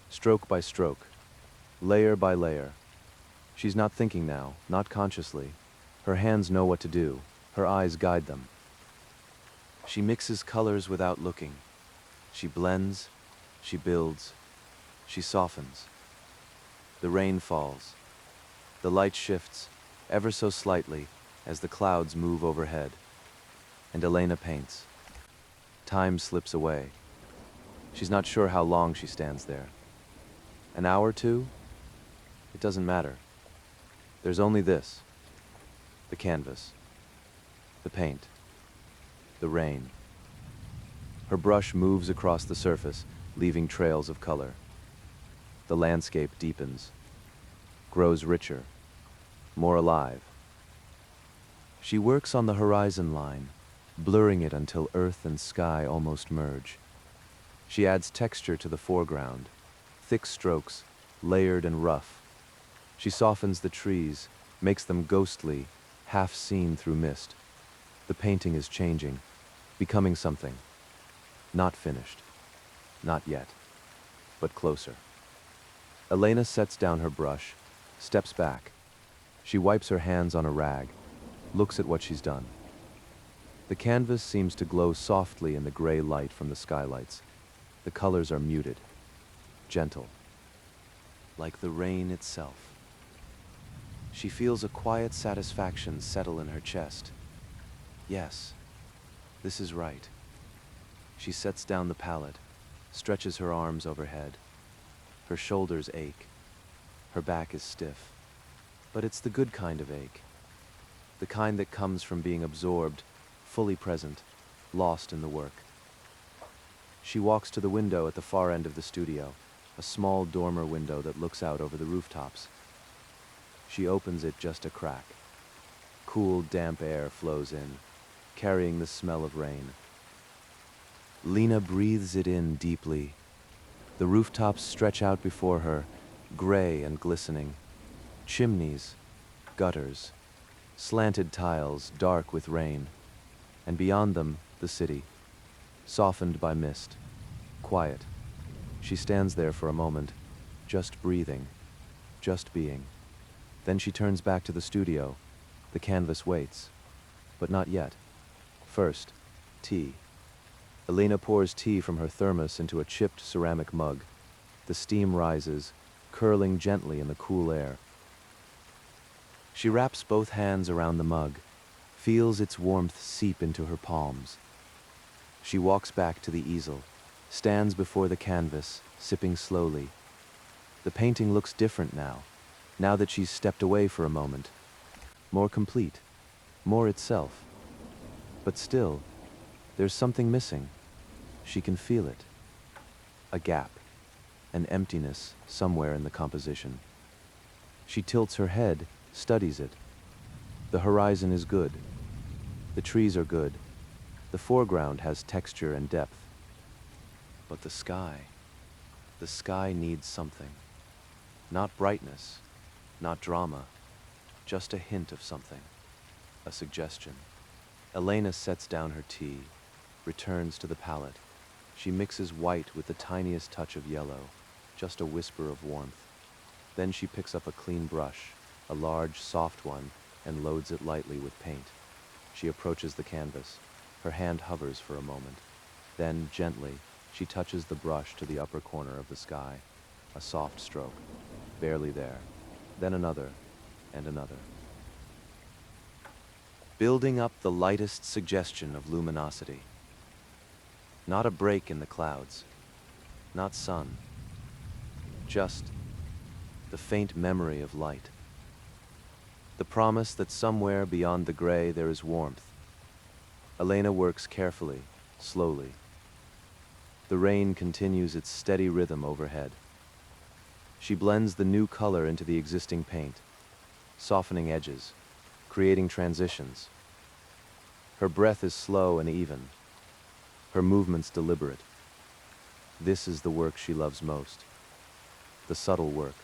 Speaker 1: Stroke by stroke. layer by layer. She's not thinking now, not consciously. Her hands know what to do, her eyes guide them. She mixes colors without looking. She blends, she builds, she softens. The rain falls. The light shifts, ever so slightly, as the clouds move overhead. And Elena paints. Time slips away. She's not sure how long she stands there. An hour, two? It doesn't matter. There's only this. The canvas. The paint. The rain. Her brush moves across the surface, leaving trails of color. The landscape deepens, grows richer, more alive. She works on the horizon line, blurring it until earth and sky almost merge. She adds texture to the foreground, thick strokes, layered and rough. She softens the trees, makes them ghostly, half seen through mist. The painting is changing, becoming something. Not finished. Not yet. But closer. Elena sets down her brush, steps back. She wipes her hands on a rag, looks at what she's done. The canvas seems to glow softly in the gray light from the skylights. The colors are muted, gentle, like the rain itself. She feels a quiet satisfaction settle in her chest. Yes, this is right. She sets down the palette, stretches her arms overhead. Her shoulders ache. Her back is stiff. But it's the good kind of ache. The kind that comes from being absorbed, fully present, lost in the work. She walks to the window at the far end of the studio, a small dormer window that looks out over the rooftops. She opens it just a crack. Cool, damp air flows in, carrying the smell of rain. Lena breathes it in deeply. The rooftops stretch out before her, gray and glistening. Chimneys, gutters, slanted tiles dark with rain. And beyond them, the city, softened by mist, quiet. She stands there for a moment, just breathing, just being. Then she turns back to the studio. The canvas waits, but not yet. First, tea. Elena pours tea from her thermos into a chipped ceramic mug. The steam rises, curling gently in the cool air. She wraps both hands around the mug, feels its warmth seep into her palms. She walks back to the easel, stands before the canvas, sipping slowly. The painting looks different now that she's stepped away for a moment. More complete, more itself. But still, there's something missing. She can feel it. A gap, an emptiness somewhere in the composition. She tilts her head, studies it. The horizon is good. The trees are good. The foreground has texture and depth. But the sky needs something. Not brightness, not drama, just a hint of something, a suggestion. Elena sets down her tea, returns to the palette. She mixes white with the tiniest touch of yellow, just a whisper of warmth. Then she picks up a clean brush, a large, soft one, and loads it lightly with paint. She approaches the canvas. Her hand hovers for a moment. Then, gently, she touches the brush to the upper corner of the sky. A soft stroke, barely there. Then another, and another. Building up the lightest suggestion of luminosity. Not a break in the clouds, not sun, just the faint memory of light. The promise that somewhere beyond the gray there is warmth. Elena works carefully, slowly. The rain continues its steady rhythm overhead. She blends the new color into the existing paint, softening edges, creating transitions. Her breath is slow and even, her movements deliberate. This is the work she loves most, the subtle work.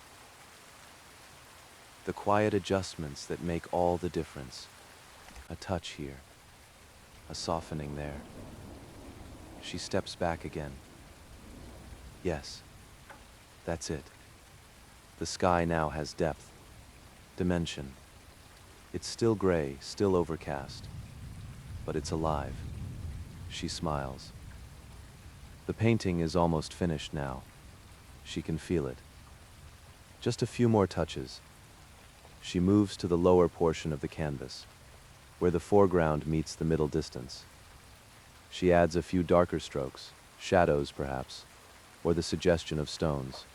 Speaker 1: The quiet adjustments that make all the difference. A touch here, a softening there. She steps back again. Yes, that's it. The The sky now has depth, dimension. It's still gray, still overcast, but it's alive. She smiles. The painting is almost finished now. She can feel it. Just a few more touches. She moves to the lower portion of the canvas, where the foreground meets the middle distance. She adds a few darker strokes, shadows perhaps, or the suggestion of stones.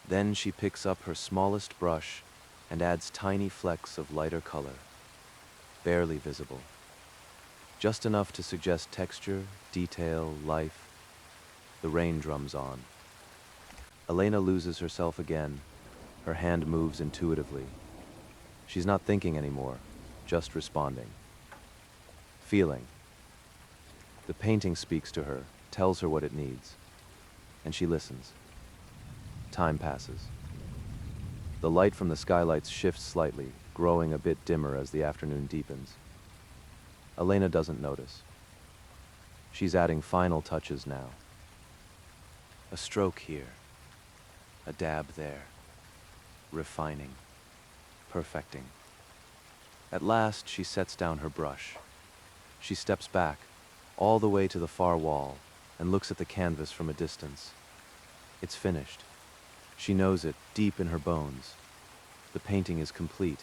Speaker 1: Then she picks up her smallest brush and adds tiny flecks of lighter color, barely visible. Just enough to suggest texture, detail, life. The rain drums on. Elena loses herself again. Her hand moves intuitively. She's not thinking anymore, just responding. Feeling. The painting speaks to her, tells her what it needs, and she listens. Time passes. The light from the skylights shifts slightly, growing a bit dimmer as the afternoon deepens. Elena doesn't notice. She's adding final touches now. A stroke here, a dab there, refining, perfecting. At last, she sets down her brush. She steps back, all the way to the far wall, and looks at the canvas from a distance. It's finished. She knows it deep in her bones. The painting is complete.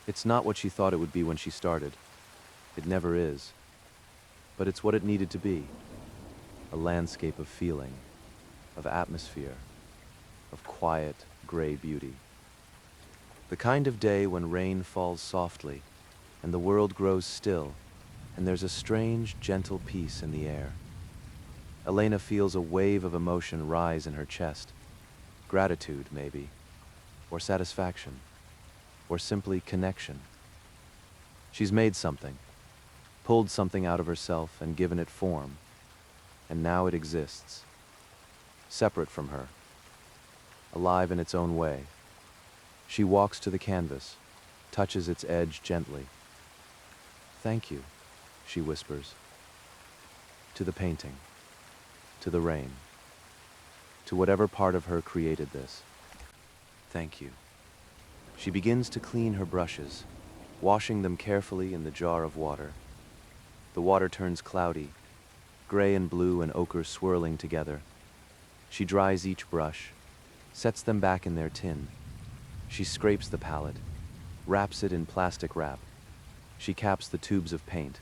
Speaker 1: It's not what she thought it would be when she started. It never is. But it's what it needed to be. A landscape of feeling, of atmosphere, of quiet, gray beauty. The kind of day when rain falls softly, and the world grows still, and there's a strange, gentle peace in the air. Elena feels a wave of emotion rise in her chest. Gratitude, maybe, or satisfaction, or simply connection. She's made something, pulled something out of herself and given it form, and now it exists, separate from her, alive in its own way. She walks to the canvas, touches its edge gently. "Thank you," she whispers. To the painting, to the rain, to whatever part of her created this. Thank you. She begins to clean her brushes, washing them carefully in the jar of water. The water turns cloudy, gray and blue and ochre swirling together. She dries each brush, sets them back in their tin. She scrapes the palette, wraps it in plastic wrap. She caps the tubes of paint,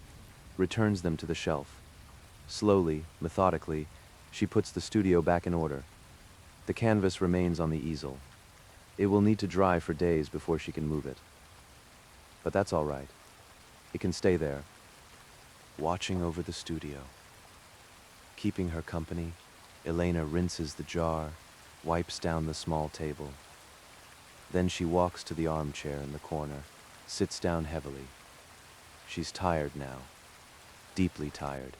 Speaker 1: returns them to the shelf. Slowly, methodically, she puts the studio back in order. The canvas remains on the easel. It will need to dry for days before she can move it. But that's all right. It can stay there, watching over the studio. Keeping her company, Elena rinses the jar, wipes down the small table. Then she walks to the armchair in the corner, sits down heavily. She's tired now, deeply tired.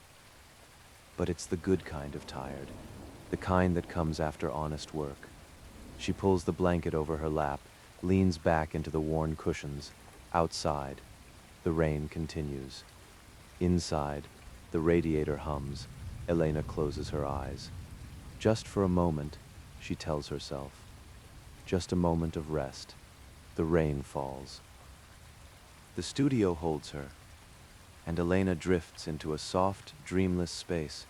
Speaker 1: But it's the good kind of tired, the kind that comes after honest work. She pulls the blanket over her lap, leans back into the worn cushions. Outside, the rain continues. Inside, the radiator hums. Elena closes her eyes. Just for a moment, she tells herself. Just a moment of rest. The rain falls. The studio holds her, and Elena drifts into a soft, dreamless space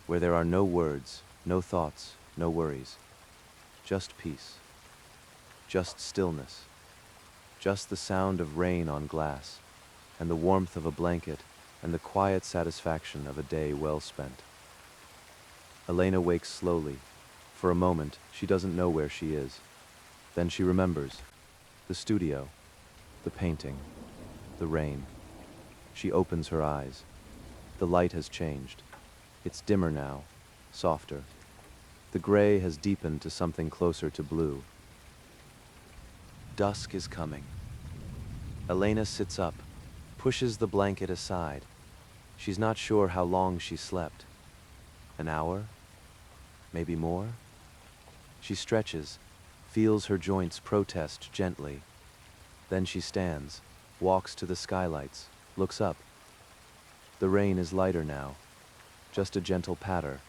Speaker 1: where there are no words, no thoughts, no worries. Just peace. Just stillness. Just the sound of rain on glass, and the warmth of a blanket, and the quiet satisfaction of a day well spent. Elena wakes slowly. For a moment, she doesn't know where she is. Then she remembers. The studio, the painting, the rain. She opens her eyes. The light has changed. It's dimmer now, softer. The gray has deepened to something closer to blue. Dusk is coming. Elena sits up, pushes the blanket aside. She's not sure how long she slept. An hour? Maybe more? She stretches, feels her joints protest gently. Then she stands, walks to the skylights, looks up. The rain is lighter now, just a gentle patter.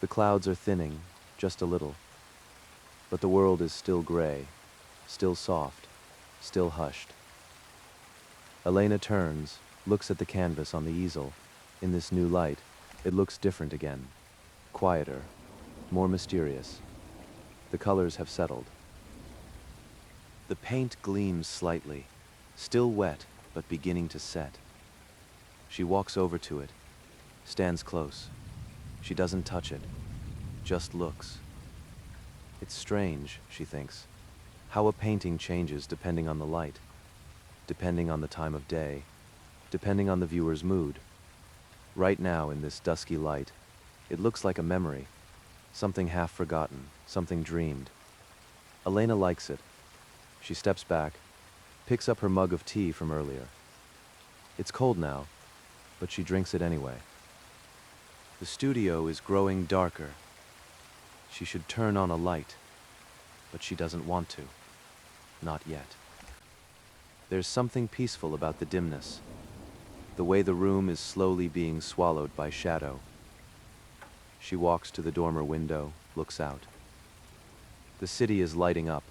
Speaker 1: The clouds are thinning, just a little. but the world is still gray, still soft, still hushed. Elena turns, looks at the canvas on the easel. In this new light, it looks different again. Quieter, more mysterious. The colors have settled. The paint gleams slightly, still wet, but beginning to set. She walks over to it, stands close. She doesn't touch it, just looks. It's strange, she thinks, how a painting changes depending on the light, depending on the time of day, depending on the viewer's mood. Right now, in this dusky light, it looks like a memory, something half forgotten, something dreamed. Elena likes it. She steps back, picks up her mug of tea from earlier. It's cold now, but she drinks it anyway. The studio is growing darker. She should turn on a light, but she doesn't want to. Not yet. There's something peaceful about the dimness, the way the room is slowly being swallowed by shadow. She walks to the dormer window, looks out. The city is lighting up,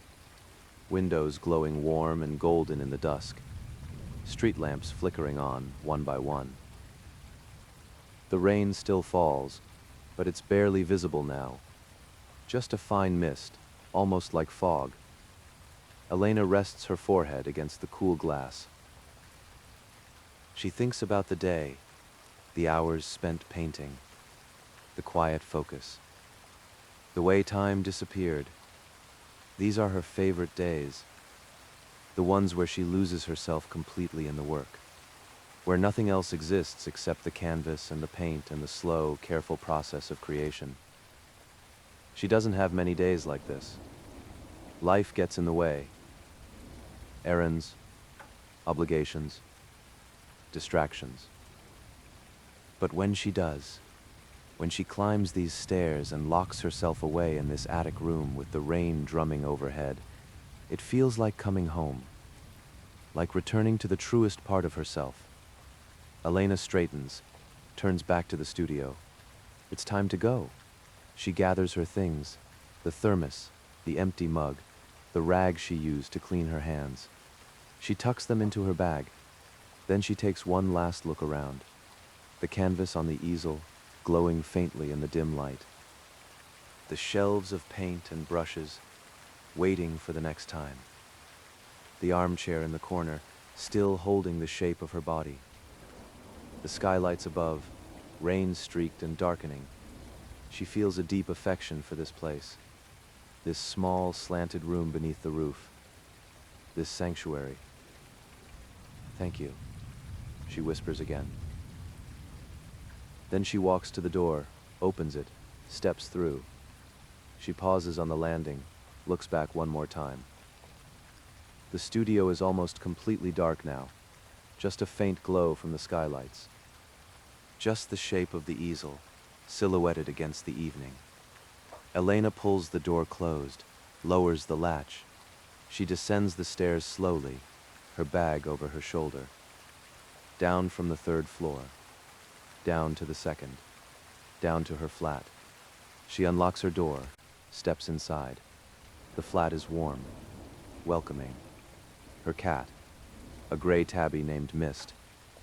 Speaker 1: windows glowing warm and golden in the dusk, street lamps flickering on, one by one. The rain still falls, but it's barely visible now. Just a fine mist, almost like fog. Elena rests her forehead against the cool glass. She thinks about the day, the hours spent painting, the quiet focus, the way time disappeared. These are her favorite days, the ones where she loses herself completely in the work, where nothing else exists except the canvas and the paint and the slow, careful process of creation. She doesn't have many days like this. Life gets in the way. Errands, obligations, distractions. But when she does, when she climbs these stairs and locks herself away in this attic room with the rain drumming overhead, it feels like coming home, like returning to the truest part of herself. Elena straightens, turns back to the studio. It's time to go. She gathers her things, the thermos, the empty mug, the rag she used to clean her hands. She tucks them into her bag. Then she takes one last look around. The canvas on the easel, glowing faintly in the dim light. The shelves of paint and brushes, waiting for the next time. The armchair in the corner, still holding the shape of her body. The skylights above, rain-streaked and darkening. She feels a deep affection for this place, this small, slanted room beneath the roof, this sanctuary. Thank you, she whispers again. Then she walks to the door, opens it, steps through. She pauses on the landing, looks back one more time. The studio is almost completely dark now, just a faint glow from the skylights. Just the shape of the easel, silhouetted against the evening. Elena pulls the door closed, lowers the latch. She descends the stairs slowly, her bag over her shoulder. Down from the third floor, down to the second, down to her flat. She unlocks her door, steps inside. The flat is warm, welcoming. Her cat, a gray tabby named Mist,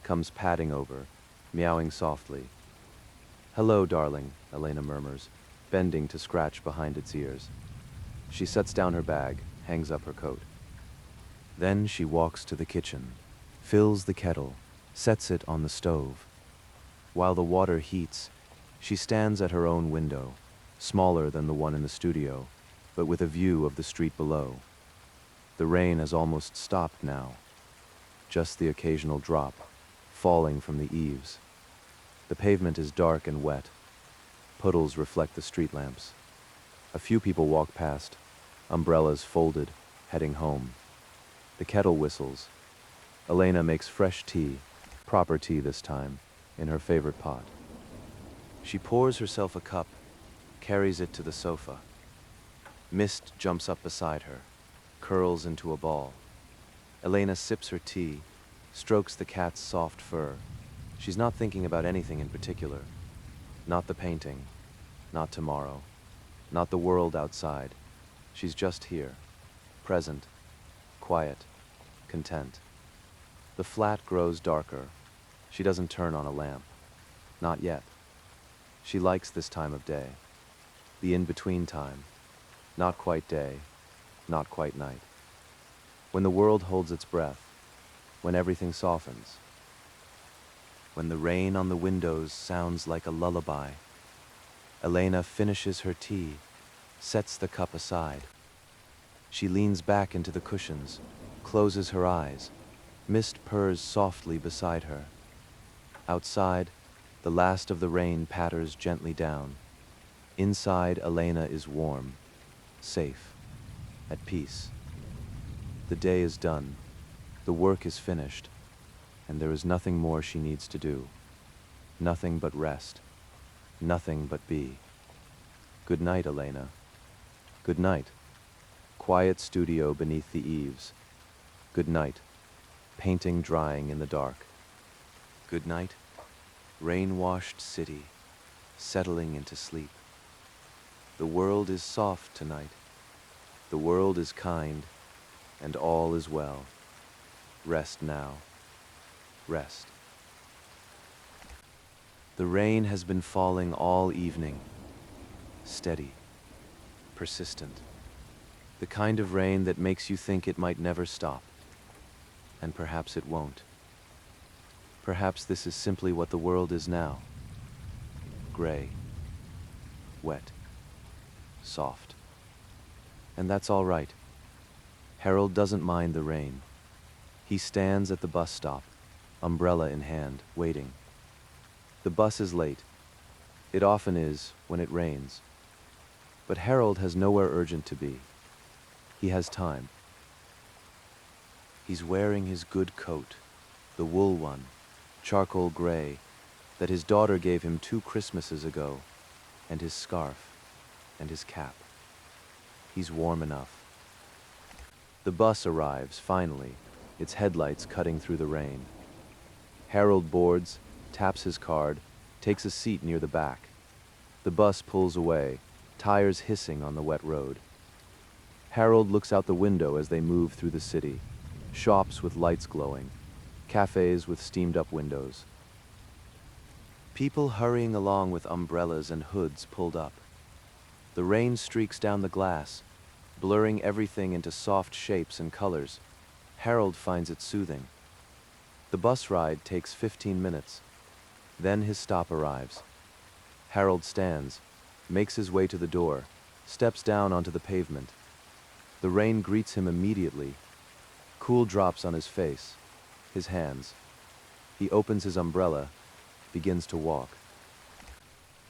Speaker 1: comes padding over, meowing softly. "Hello, darling," Elena murmurs, bending to scratch behind its ears. She sets down her bag, hangs up her coat. Then she walks to the kitchen, fills the kettle, sets it on the stove. While the water heats, she stands at her own window, smaller than the one in the studio, but with a view of the street below. The rain has almost stopped now, just the occasional drop, falling from the eaves. The pavement is dark and wet. Puddles reflect the street lamps. A few people walk past, umbrellas folded, heading home. The kettle whistles. Elena makes fresh tea, proper tea this time, in her favorite pot. She pours herself a cup, carries it to the sofa. Mist jumps up beside her, curls into a ball. Elena sips her tea, strokes the cat's soft fur. She's not thinking about anything in particular. Not the painting, not tomorrow, not the world outside. She's just here, present, quiet, content. The flat grows darker. She doesn't turn on a lamp. Not yet. She likes this time of day. The in-between time. Not quite day, not quite night. When the world holds its breath. When everything softens. When the rain on the windows sounds like a lullaby. Elena finishes her tea, sets the cup aside. She leans back into the cushions, closes her eyes. Mist purrs softly beside her. Outside, the last of the rain patters gently down. Inside, Elena is warm, safe, at peace. The day is done, the work is finished, and there is nothing more she needs to do. Nothing but rest, nothing but be. Good night, Elena. Good night. Quiet studio beneath the eaves. Good night. Painting drying in the dark. Good night. Rain-washed city, settling into sleep. The world is soft tonight. The world is kind, and all is well. Rest now. Rest. The rain has been falling all evening. Steady. Persistent. The kind of rain that makes you think it might never stop. And perhaps it won't. Perhaps this is simply what the world is now. Gray. Wet. Soft. And that's all right. Harold doesn't mind the rain. He stands at the bus stop, umbrella in hand, waiting. The bus is late. It often is when it rains. But Harold has nowhere urgent to be. He has time. He's wearing his good coat, the wool one, charcoal gray, that his daughter gave him 2 Christmases ago, and his scarf, and his cap. He's warm enough. The bus arrives, finally, its headlights cutting through the rain. Harold boards, taps his card, takes a seat near the back. The bus pulls away, tires hissing on the wet road. Harold looks out the window as they move through the city. Shops with lights glowing, cafes with steamed-up windows. People hurrying along with umbrellas and hoods pulled up. The rain streaks down the glass, blurring everything into soft shapes and colors. Harold finds it soothing. The bus ride takes 15 minutes. Then his stop arrives. Harold stands, makes his way to the door, steps down onto the pavement. The rain greets him immediately. Cool drops on his face, his hands. He opens his umbrella, begins to walk.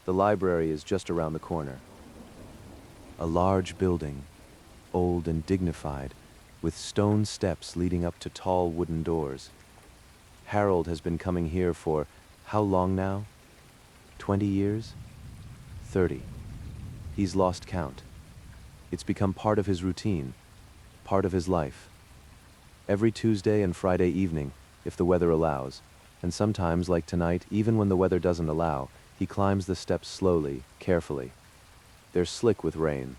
Speaker 1: The library is just around the corner. A large building, old and dignified, with stone steps leading up to tall wooden doors. Harold has been coming here for how long now? 20 years? 30. He's lost count. It's become part of his routine, part of his life. Every Tuesday and Friday evening, if the weather allows, and sometimes, like tonight, even when the weather doesn't allow, he climbs the steps slowly, carefully. They're slick with rain.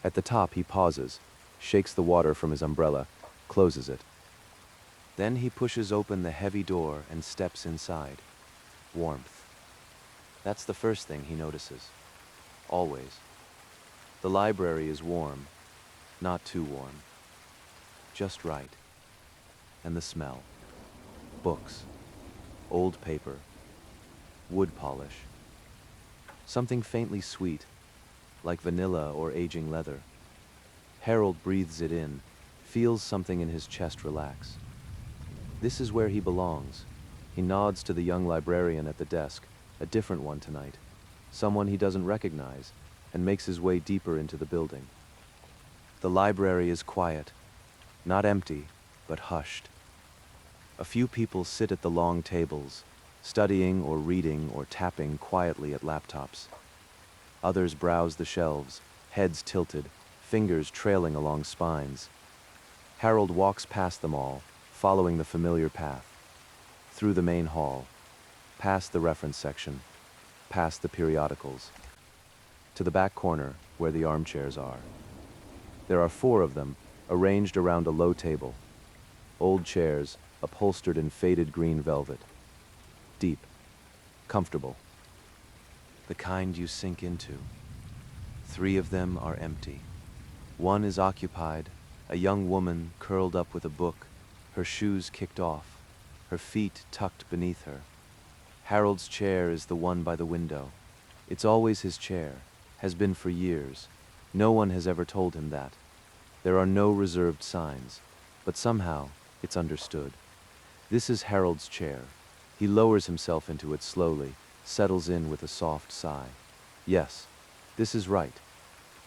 Speaker 1: At the top, he pauses, shakes the water from his umbrella, closes it. Then he pushes open the heavy door and steps inside. Warmth. That's the first thing he notices. Always. The library is warm, not too warm. Just right. And the smell. Books. Old paper. Wood polish. Something faintly sweet, like vanilla or aging leather. Harold breathes it in, feels something in his chest relax. This is where he belongs. He nods to the young librarian at the desk, a different one tonight, someone he doesn't recognize, and makes his way deeper into the building. The library is quiet, not empty, but hushed. A few people sit at the long tables, studying or reading or tapping quietly at laptops. Others browse the shelves, heads tilted, fingers trailing along spines. Harold walks past them all, following the familiar path. Through the main hall, past the reference section, past the periodicals, to the back corner where the armchairs are. There are 4 of them, arranged around a low table. Old chairs, upholstered in faded green velvet. Deep, comfortable. The kind you sink into. 3 of them are empty. One is occupied, a young woman curled up with a book, her shoes kicked off, her feet tucked beneath her. Harold's chair is the one by the window. It's always his chair, has been for years. No one has ever told him that. There are no reserved signs, but somehow it's understood. This is Harold's chair. He lowers himself into it slowly, settles in with a soft sigh. Yes, this is right.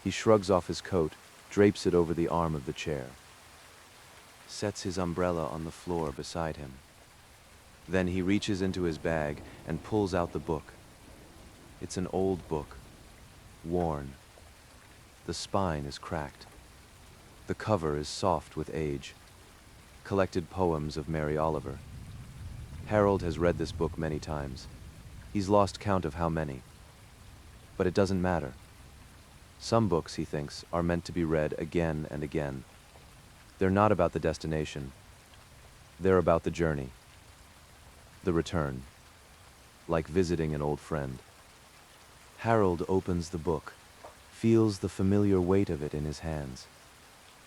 Speaker 1: He shrugs off his coat, drapes it over the arm of the chair, sets his umbrella on the floor beside him. Then he reaches into his bag and pulls out the book. It's an old book, worn. The spine is cracked. The cover is soft with age. Collected poems of Mary Oliver. Harold has read this book many times. He's lost count of how many. But it doesn't matter. Some books, he thinks, are meant to be read again and again. They're not about the destination. They're about the journey. The return. Like visiting an old friend. Harold opens the book, feels the familiar weight of it in his hands.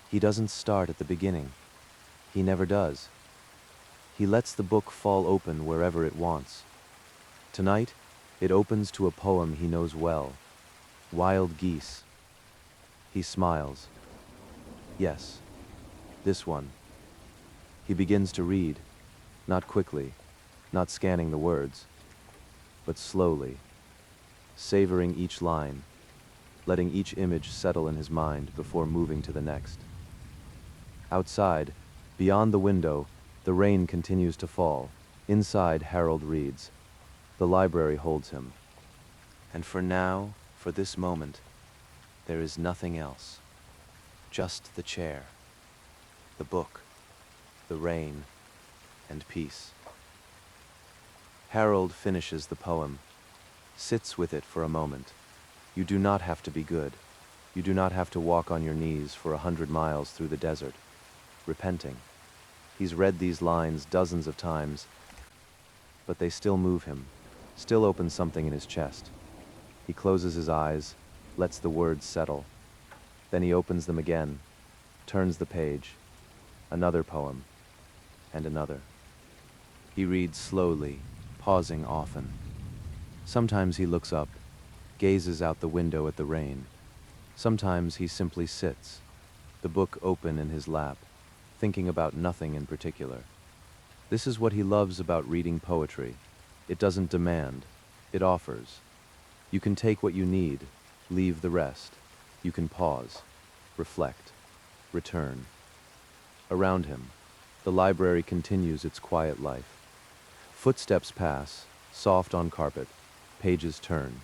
Speaker 1: He doesn't start at the beginning. He never does. He lets the book fall open wherever it wants. Tonight, it opens to a poem he knows well, Wild Geese. He smiles. Yes, this one. He begins to read, not quickly, not scanning the words, but slowly, savoring each line, letting each image settle in his mind before moving to the next. Outside, beyond the window, the rain continues to fall. Inside, Harold reads. The library holds him. And for now, for this moment, there is nothing else. Just the chair, the book, the rain, and peace. Harold finishes the poem, sits with it for a moment. You do not have to be good. You do not have to walk on your knees for 100 miles through the desert, repenting. He's read these lines dozens of times, but they still move him, still open something in his chest. He closes his eyes, lets the words settle. Then he opens them again, turns the page. Another poem, and another. He reads slowly, pausing often. Sometimes he looks up, gazes out the window at the rain. Sometimes he simply sits, the book open in his lap, thinking about nothing in particular. This is what he loves about reading poetry. It doesn't demand, it offers. You can take what you need, leave the rest. You can pause, reflect, return. Around him, the library continues its quiet life. Footsteps pass, soft on carpet, pages turn.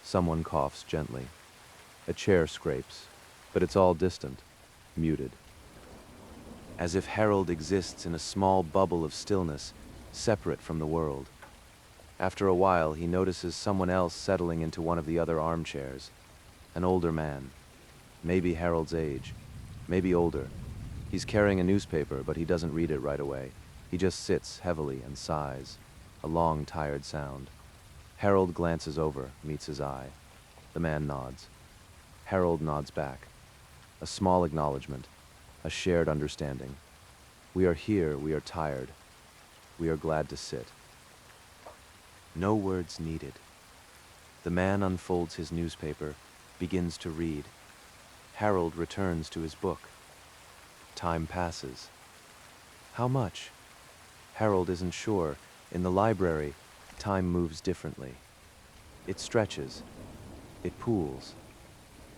Speaker 1: Someone coughs gently. A chair scrapes, but it's all distant, muted. As if Harold exists in a small bubble of stillness, separate from the world. After a while, he notices someone else settling into one of the other armchairs. An older man. Maybe Harold's age. Maybe older. He's carrying a newspaper, but he doesn't read it right away. He just sits heavily and sighs. A long, tired sound. Harold glances over, meets his eye. The man nods. Harold nods back. A small acknowledgement. A shared understanding. We are here, we are tired. We are glad to sit. No words needed. The man unfolds his newspaper, begins to read. Harold returns to his book. Time passes. How much? Harold isn't sure. In the library, time moves differently. It stretches. It pools.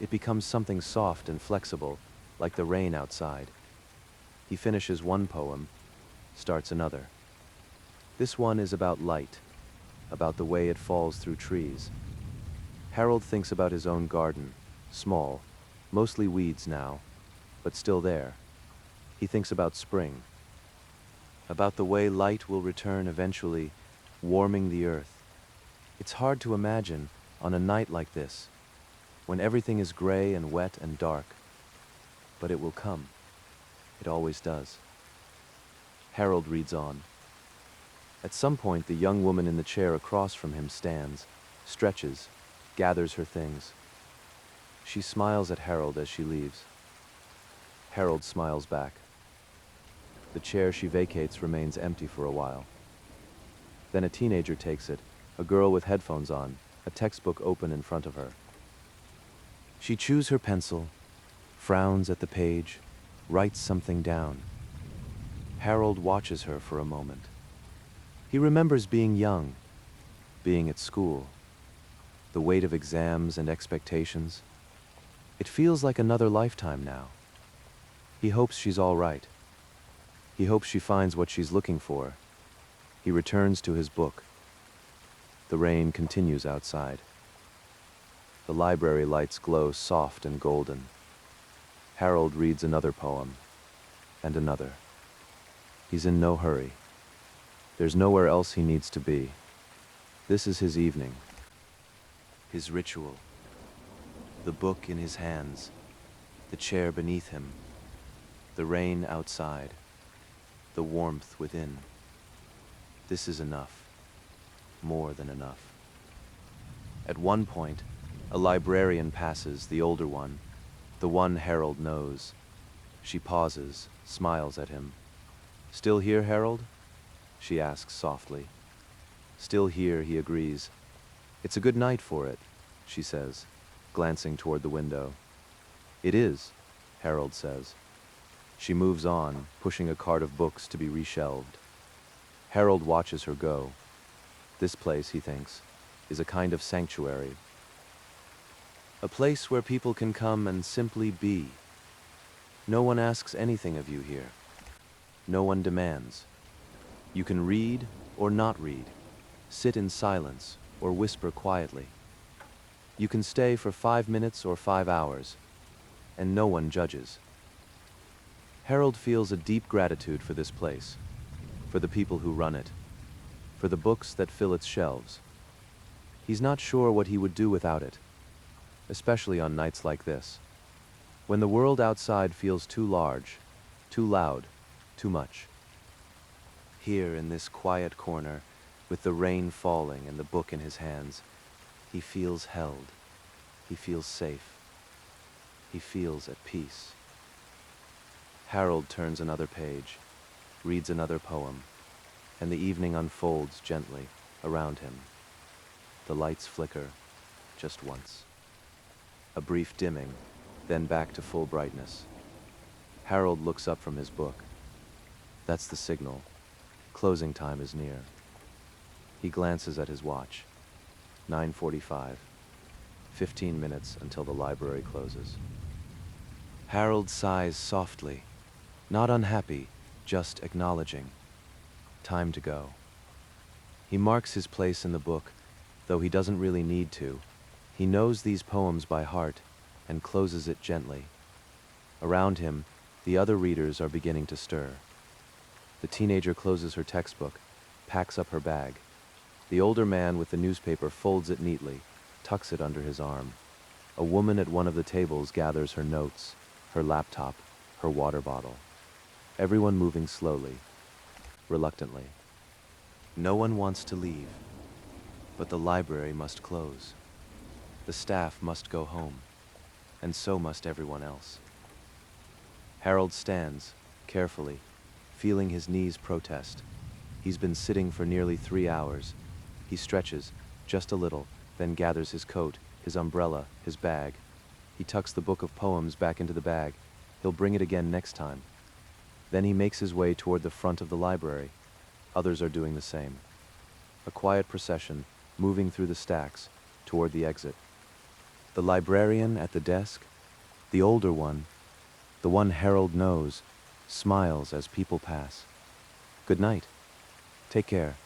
Speaker 1: It becomes something soft and flexible, like the rain outside. He finishes one poem, starts another. This one is about light, about the way it falls through trees. Harold thinks about his own garden, small, mostly weeds now, but still there. He thinks about spring, about the way light will return eventually, warming the earth. It's hard to imagine on a night like this, when everything is gray and wet and dark. but it will come. It always does. Harold reads on. At some point, the young woman in the chair across from him stands, stretches, gathers her things. She smiles at Harold as she leaves. Harold smiles back. The chair she vacates remains empty for a while. Then a teenager takes it, a girl with headphones on, a textbook open in front of her. She chews her pencil, frowns at the page, writes something down. Harold watches her for a moment. He remembers being young, being at school, the weight of exams and expectations. It feels like another lifetime now. He hopes she's all right. He hopes she finds what she's looking for. He returns to his book. The rain continues outside. The library lights glow soft and golden. Harold reads another poem, and another. He's in no hurry. There's nowhere else he needs to be. This is his evening, his ritual. The book in his hands, the chair beneath him, the rain outside, the warmth within. This is enough, more than enough. At one point, a librarian passes, the older one, the one Harold knows. She pauses, smiles at him. "Still here, Harold?" she asks softly. "Still here," he agrees. "It's a good night for it," she says, glancing toward the window. "It is," Harold says. She moves on, pushing a cart of books to be reshelved. Harold watches her go. This place, he thinks, is a kind of sanctuary. A place where people can come and simply be. No one asks anything of you here. No one demands. You can read or not read, sit in silence or whisper quietly. You can stay for 5 minutes or 5 hours, and no one judges. Harold feels a deep gratitude for this place, for the people who run it, for the books that fill its shelves. He's not sure what he would do without it, especially on nights like this, when the world outside feels too large, too loud, too much. Here in this quiet corner, with the rain falling and the book in his hands, he feels held. He feels safe. He feels at peace. Harold turns another page, reads another poem, and the evening unfolds gently around him. The lights flicker just once. A brief dimming, then back to full brightness. Harold looks up from his book. That's the signal. Closing time is near. He glances at his watch. 9:45. 15 minutes until the library closes. Harold sighs softly, not unhappy, just acknowledging. Time to go. He marks his place in the book, though he doesn't really need to. He knows these poems by heart and closes it gently. Around him, the other readers are beginning to stir. The teenager closes her textbook, packs up her bag. The older man with the newspaper folds it neatly, tucks it under his arm. A woman at one of the tables gathers her notes, her laptop, her water bottle. Everyone moving slowly, reluctantly. No one wants to leave, but the library must close. The staff must go home, and so must everyone else. Harold stands, carefully, feeling his knees protest. He's been sitting for nearly 3 hours. He stretches, just a little, then gathers his coat, his umbrella, his bag. He tucks the book of poems back into the bag. He'll bring it again next time. Then he makes his way toward the front of the library. Others are doing the same. A quiet procession, moving through the stacks, toward the exit. The librarian at the desk, the older one, the one Harold knows, smiles as people pass. Good night. Take care.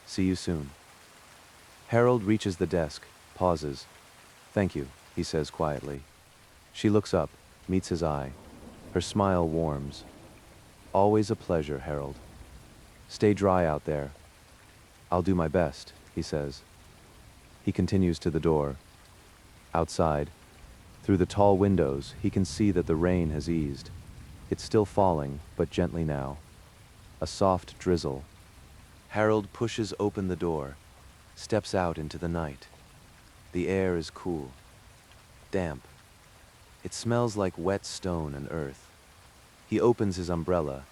Speaker 1: See you soon. Harold reaches the desk, pauses. Thank you, he says quietly. She looks up, meets his eye. Her smile warms. Always a pleasure, Harold. Stay dry out there. I'll do my best, he says. He continues to the door. Outside, Through the tall windows, he can see that the rain has eased. It's still falling, but gently now. A soft drizzle. Harold pushes open the door, steps out into the night. The air is cool, damp. It smells like wet stone and earth. He opens his umbrella,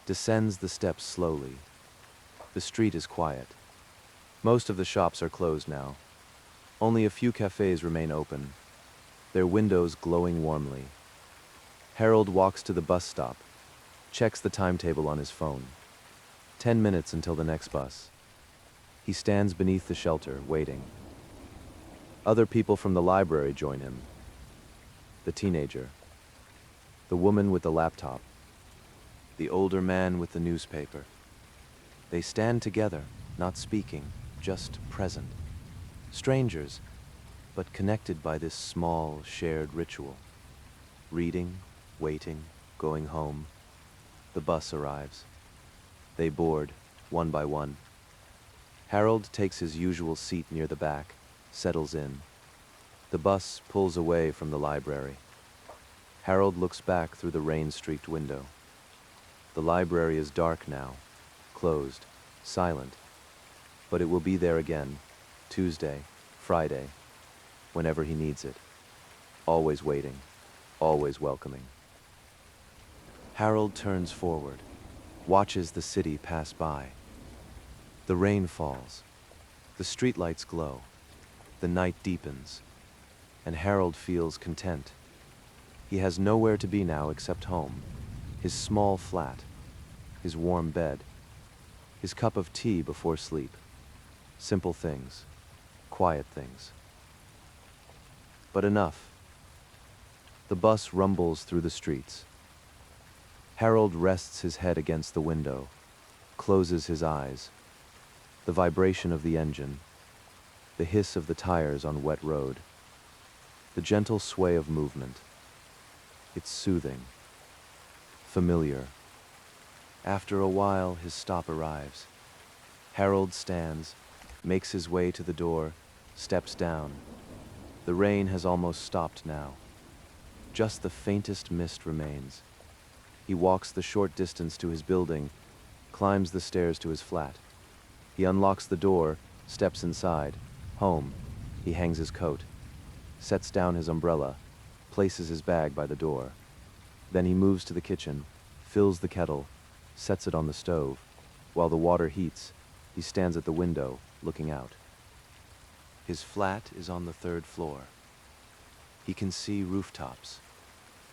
Speaker 1: descends the steps slowly. The street is quiet. Most of the shops are closed now. Only a few cafes remain open, their windows glowing warmly. Harold walks to the bus stop, checks the timetable on his phone. 10 minutes until the next bus. He stands beneath the shelter, waiting. Other people from the library join him. The teenager, the woman with the laptop, the older man with the newspaper. They stand together, not speaking, just present. Strangers, but connected by this small, shared ritual. Reading, waiting, going home. The bus arrives. They board, one by one. Harold takes his usual seat near the back, settles in. The bus pulls away from the library. Harold looks back through the rain-streaked window. The library is dark now, closed, silent. But it will be there again, Tuesday, Friday, whenever he needs it. Always waiting, always welcoming. Harold turns forward, watches the city pass by. The rain falls, the streetlights glow, the night deepens, and Harold feels content. He has nowhere to be now except home, his small flat, his warm bed, his cup of tea before sleep. Simple things, quiet things. But enough. The bus rumbles through the streets. Harold rests his head against the window, closes his eyes. The vibration of the engine, the hiss of the tires on wet road, the gentle sway of movement. It's soothing, familiar. After a while, his stop arrives. Harold stands, makes his way to the door, steps down. The rain has almost stopped now. Just the faintest mist remains. He walks the short distance to his building, climbs the stairs to his flat. He unlocks the door, steps inside. Home. He hangs his coat, sets down his umbrella, places his bag by the door. Then he moves to the kitchen, fills the kettle, sets it on the stove. While the water heats, he stands at the window, looking out. His flat is on the 3rd floor. He can see rooftops,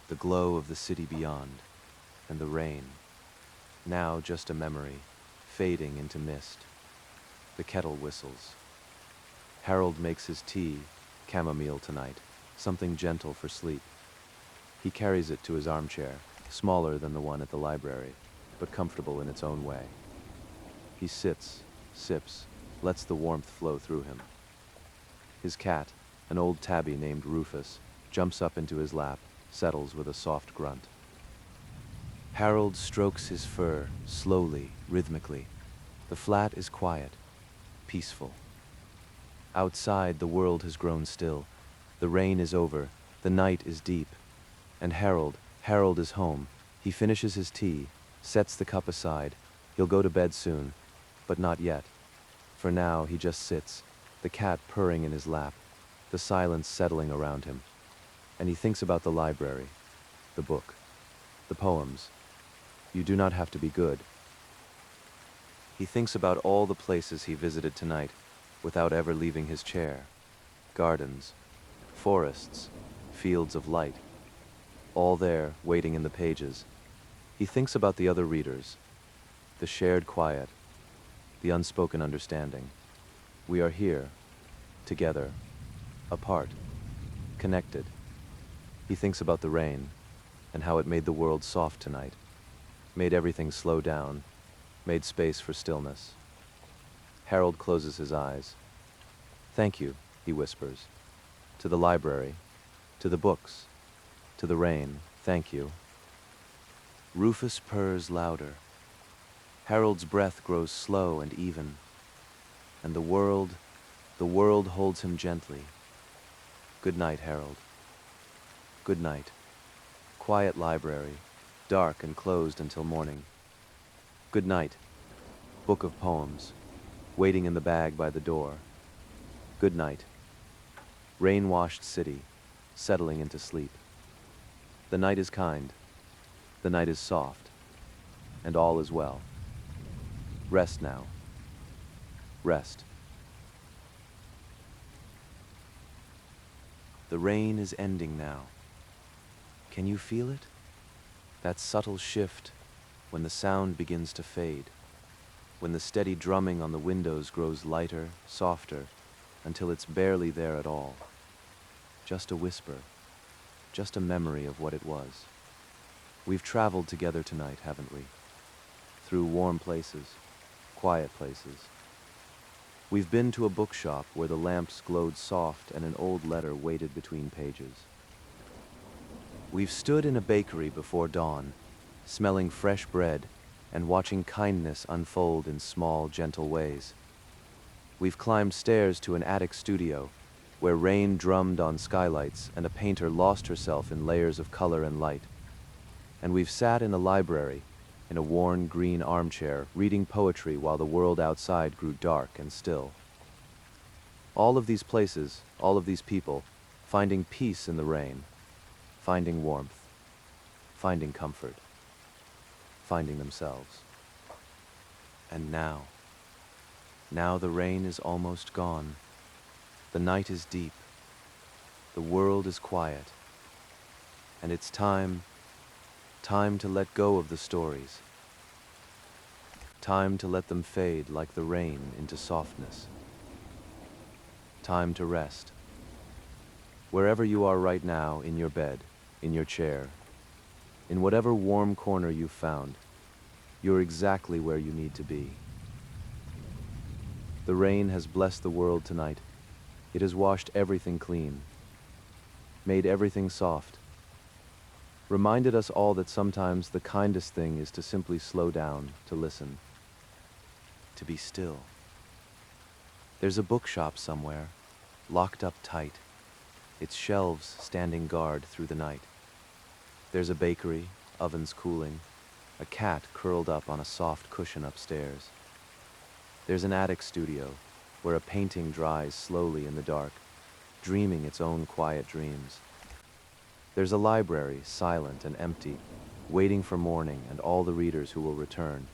Speaker 1: the glow of the city beyond, and the rain. Now just a memory, fading into mist. The kettle whistles. Harold makes his tea, chamomile tonight, something gentle for sleep. He carries it to his armchair, smaller than the one at the library, but comfortable in its own way. He sits, sips, lets the warmth flow through him. His cat, an old tabby named Rufus, jumps up into his lap, settles with a soft grunt. Harold strokes his fur, slowly, rhythmically. The flat is quiet, peaceful. Outside, the world has grown still. The rain is over, the night is deep. And Harold is home. He finishes his tea, sets the cup aside. He'll go to bed soon, but not yet. For now, he just sits, the cat purring in his lap, the silence settling around him. And he thinks about the library, the book, the poems. You do not have to be good. He thinks about all the places he visited tonight without ever leaving his chair. Gardens, forests, fields of light. All there, waiting in the pages. He thinks about the other readers, the shared quiet, the unspoken understanding. We are here, together, apart, connected. He thinks about the rain and how it made the world soft tonight, made everything slow down, made space for stillness. Harold closes his eyes. Thank you, he whispers. To the library, to the books, to the rain, thank you. Rufus purrs louder. Harold's breath grows slow and even, and the world holds him gently. Good night, Harold. Good night. Quiet library, dark and closed until morning. Good night. Book of poems, waiting in the bag by the door. Good night. Rain-washed city, settling into sleep. The night is kind, the night is soft, and all is well. Rest now. Rest. The rain is ending now. Can you feel it? That subtle shift when the sound begins to fade, when the steady drumming on the windows grows lighter, softer, until it's barely there at all. Just a whisper, just a memory of what it was. We've traveled together tonight, haven't we? Through warm places, quiet places. We've been to a bookshop where the lamps glowed soft and an old letter waited between pages. We've stood in a bakery before dawn, smelling fresh bread and watching kindness unfold in small, gentle ways. We've climbed stairs to an attic studio where rain drummed on skylights and a painter lost herself in layers of color and light. And we've sat in a library, in a worn green armchair, reading poetry while the world outside grew dark and still. All of these places, all of these people, finding peace in the rain, finding warmth, finding comfort, finding themselves. And now the rain is almost gone. The night is deep. The world is quiet. And it's time to let go of the stories. Time to let them fade like the rain into softness. Time to rest. Wherever you are right now, in your bed, in your chair, in whatever warm corner you've found, you're exactly where you need to be. The rain has blessed the world tonight. It has washed everything clean, made everything soft, reminded us all that sometimes the kindest thing is to simply slow down, to listen, to be still. There's a bookshop somewhere, locked up tight, its shelves standing guard through the night. There's a bakery, ovens cooling, a cat curled up on a soft cushion upstairs. There's an attic studio where a painting dries slowly in the dark, dreaming its own quiet dreams. There's a library, silent and empty, waiting for morning and all the readers who will return.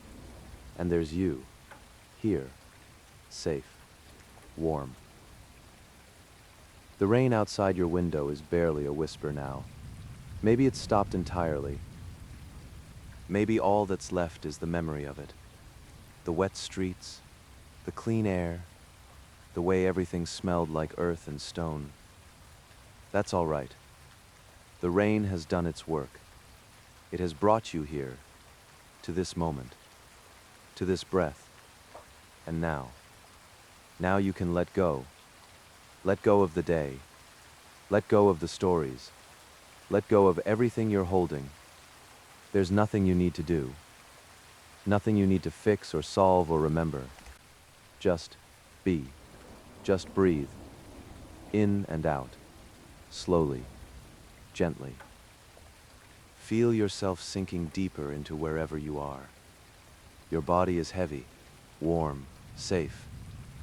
Speaker 1: And there's you, here, safe, warm. The rain outside your window is barely a whisper now. Maybe it's stopped entirely. Maybe all that's left is the memory of it. The wet streets, the clean air, the way everything smelled like earth and stone. That's all right. The rain has done its work. It has brought you here, to this moment, to this breath. And now you can let go. Let go of the day. Let go of the stories. Let go of everything you're holding. There's nothing you need to do. Nothing you need to fix or solve or remember. Just be. Just breathe. In and out. Slowly. Gently. Feel yourself sinking deeper into wherever you are. Your body is heavy, warm, safe.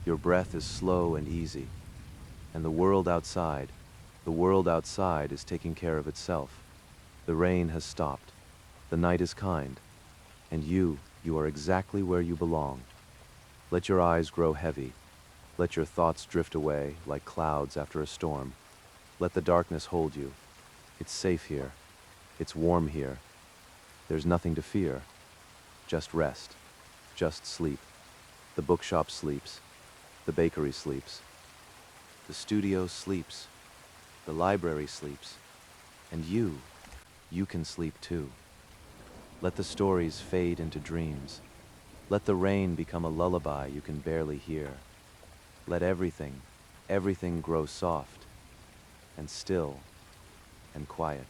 Speaker 1: Your breath is slow and easy. And the world outside is taking care of itself. The rain has stopped. The night is kind. And you are exactly where you belong. Let your eyes grow heavy. Let your thoughts drift away like clouds after a storm. Let the darkness hold you. It's safe here. It's warm here. There's nothing to fear. Just rest. Just sleep. The bookshop sleeps. The bakery sleeps. The studio sleeps. The library sleeps. And you can sleep too. Let the stories fade into dreams. Let the rain become a lullaby you can barely hear. Let everything grow soft and still and quiet.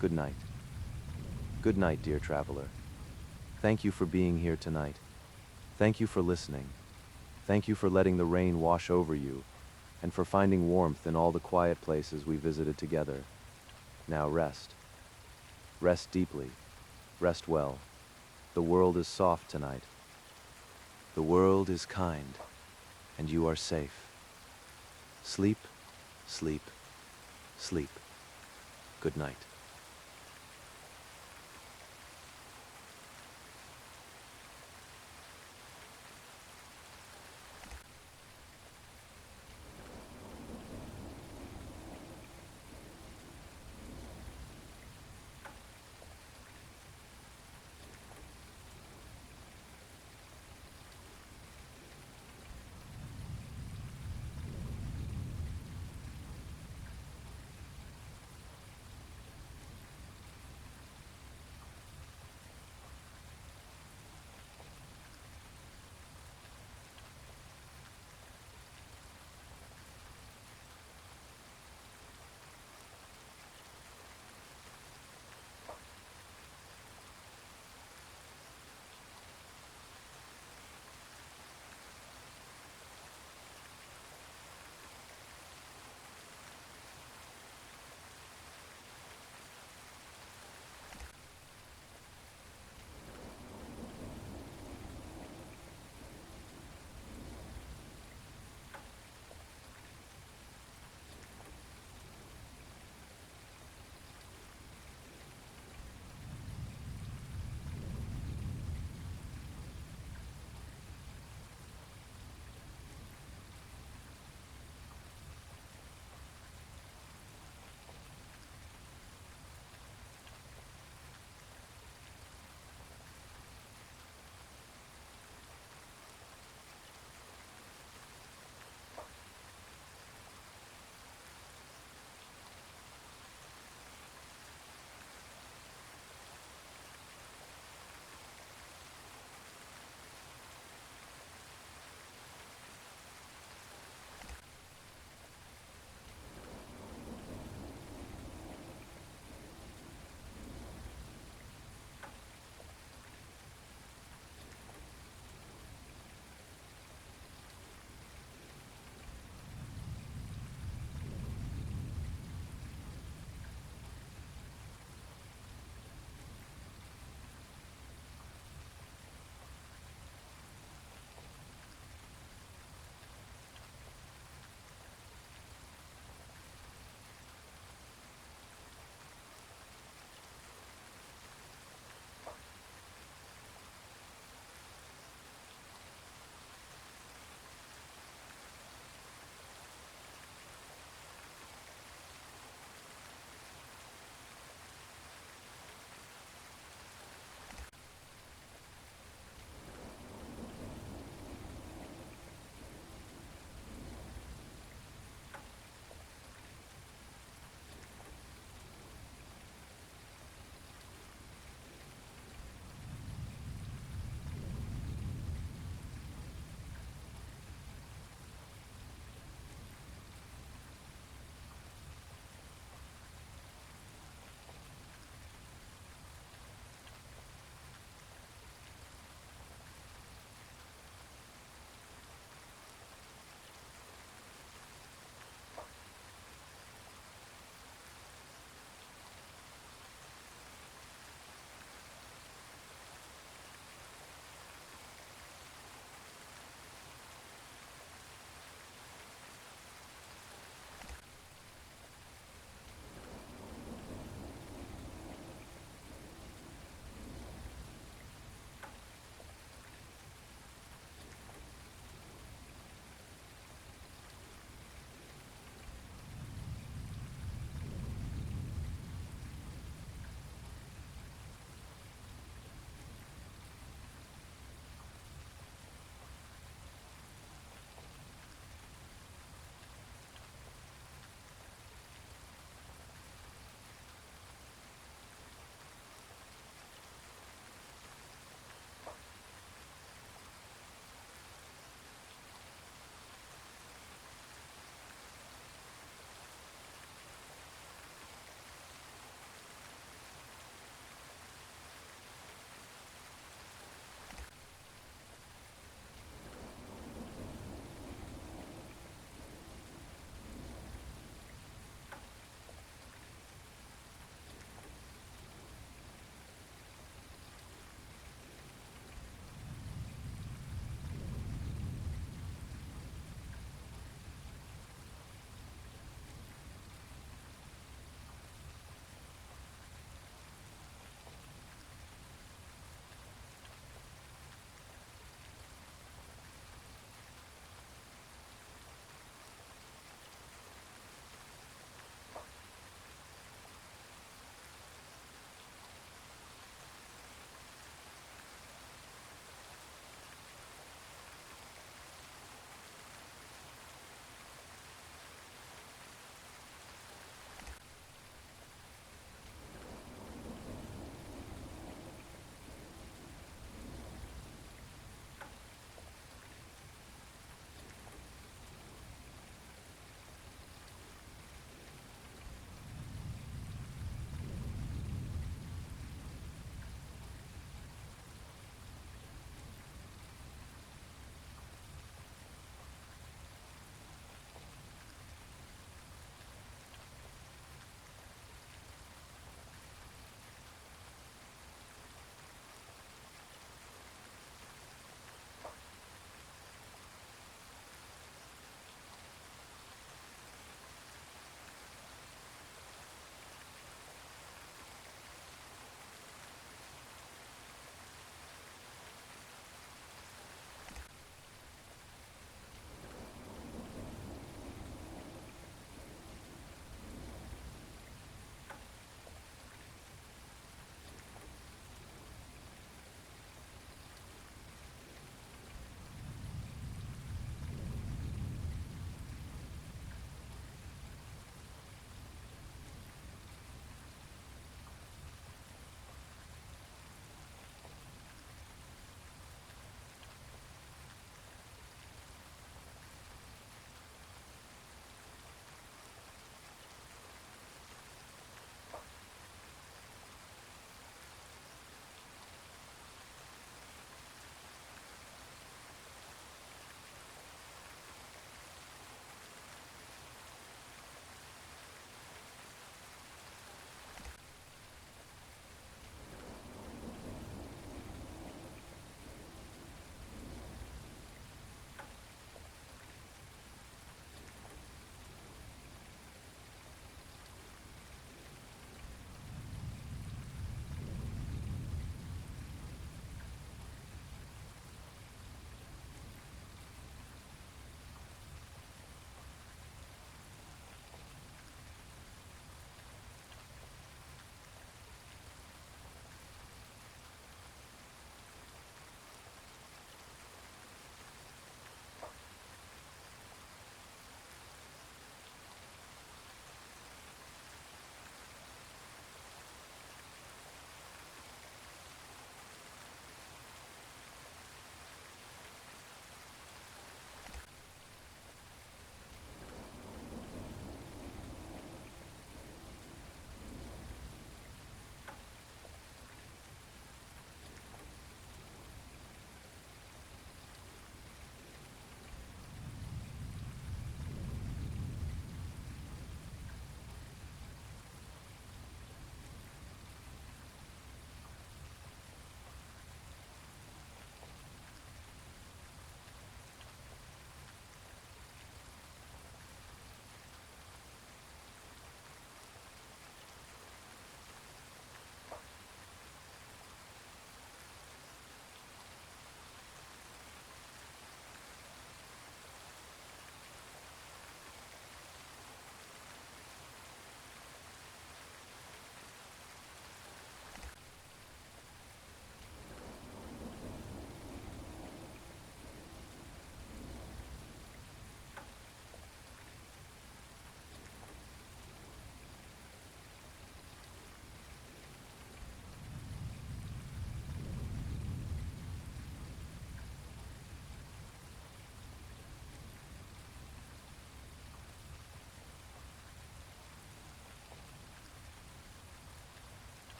Speaker 1: Good night. Good night, dear traveler. Thank you for being here tonight. Thank you for listening. Thank you for letting the rain wash over you and for finding warmth in all the quiet places we visited together. Now rest. Rest deeply. Rest well. The world is soft tonight. The world is kind, and you are safe. Sleep, sleep, sleep. Good night.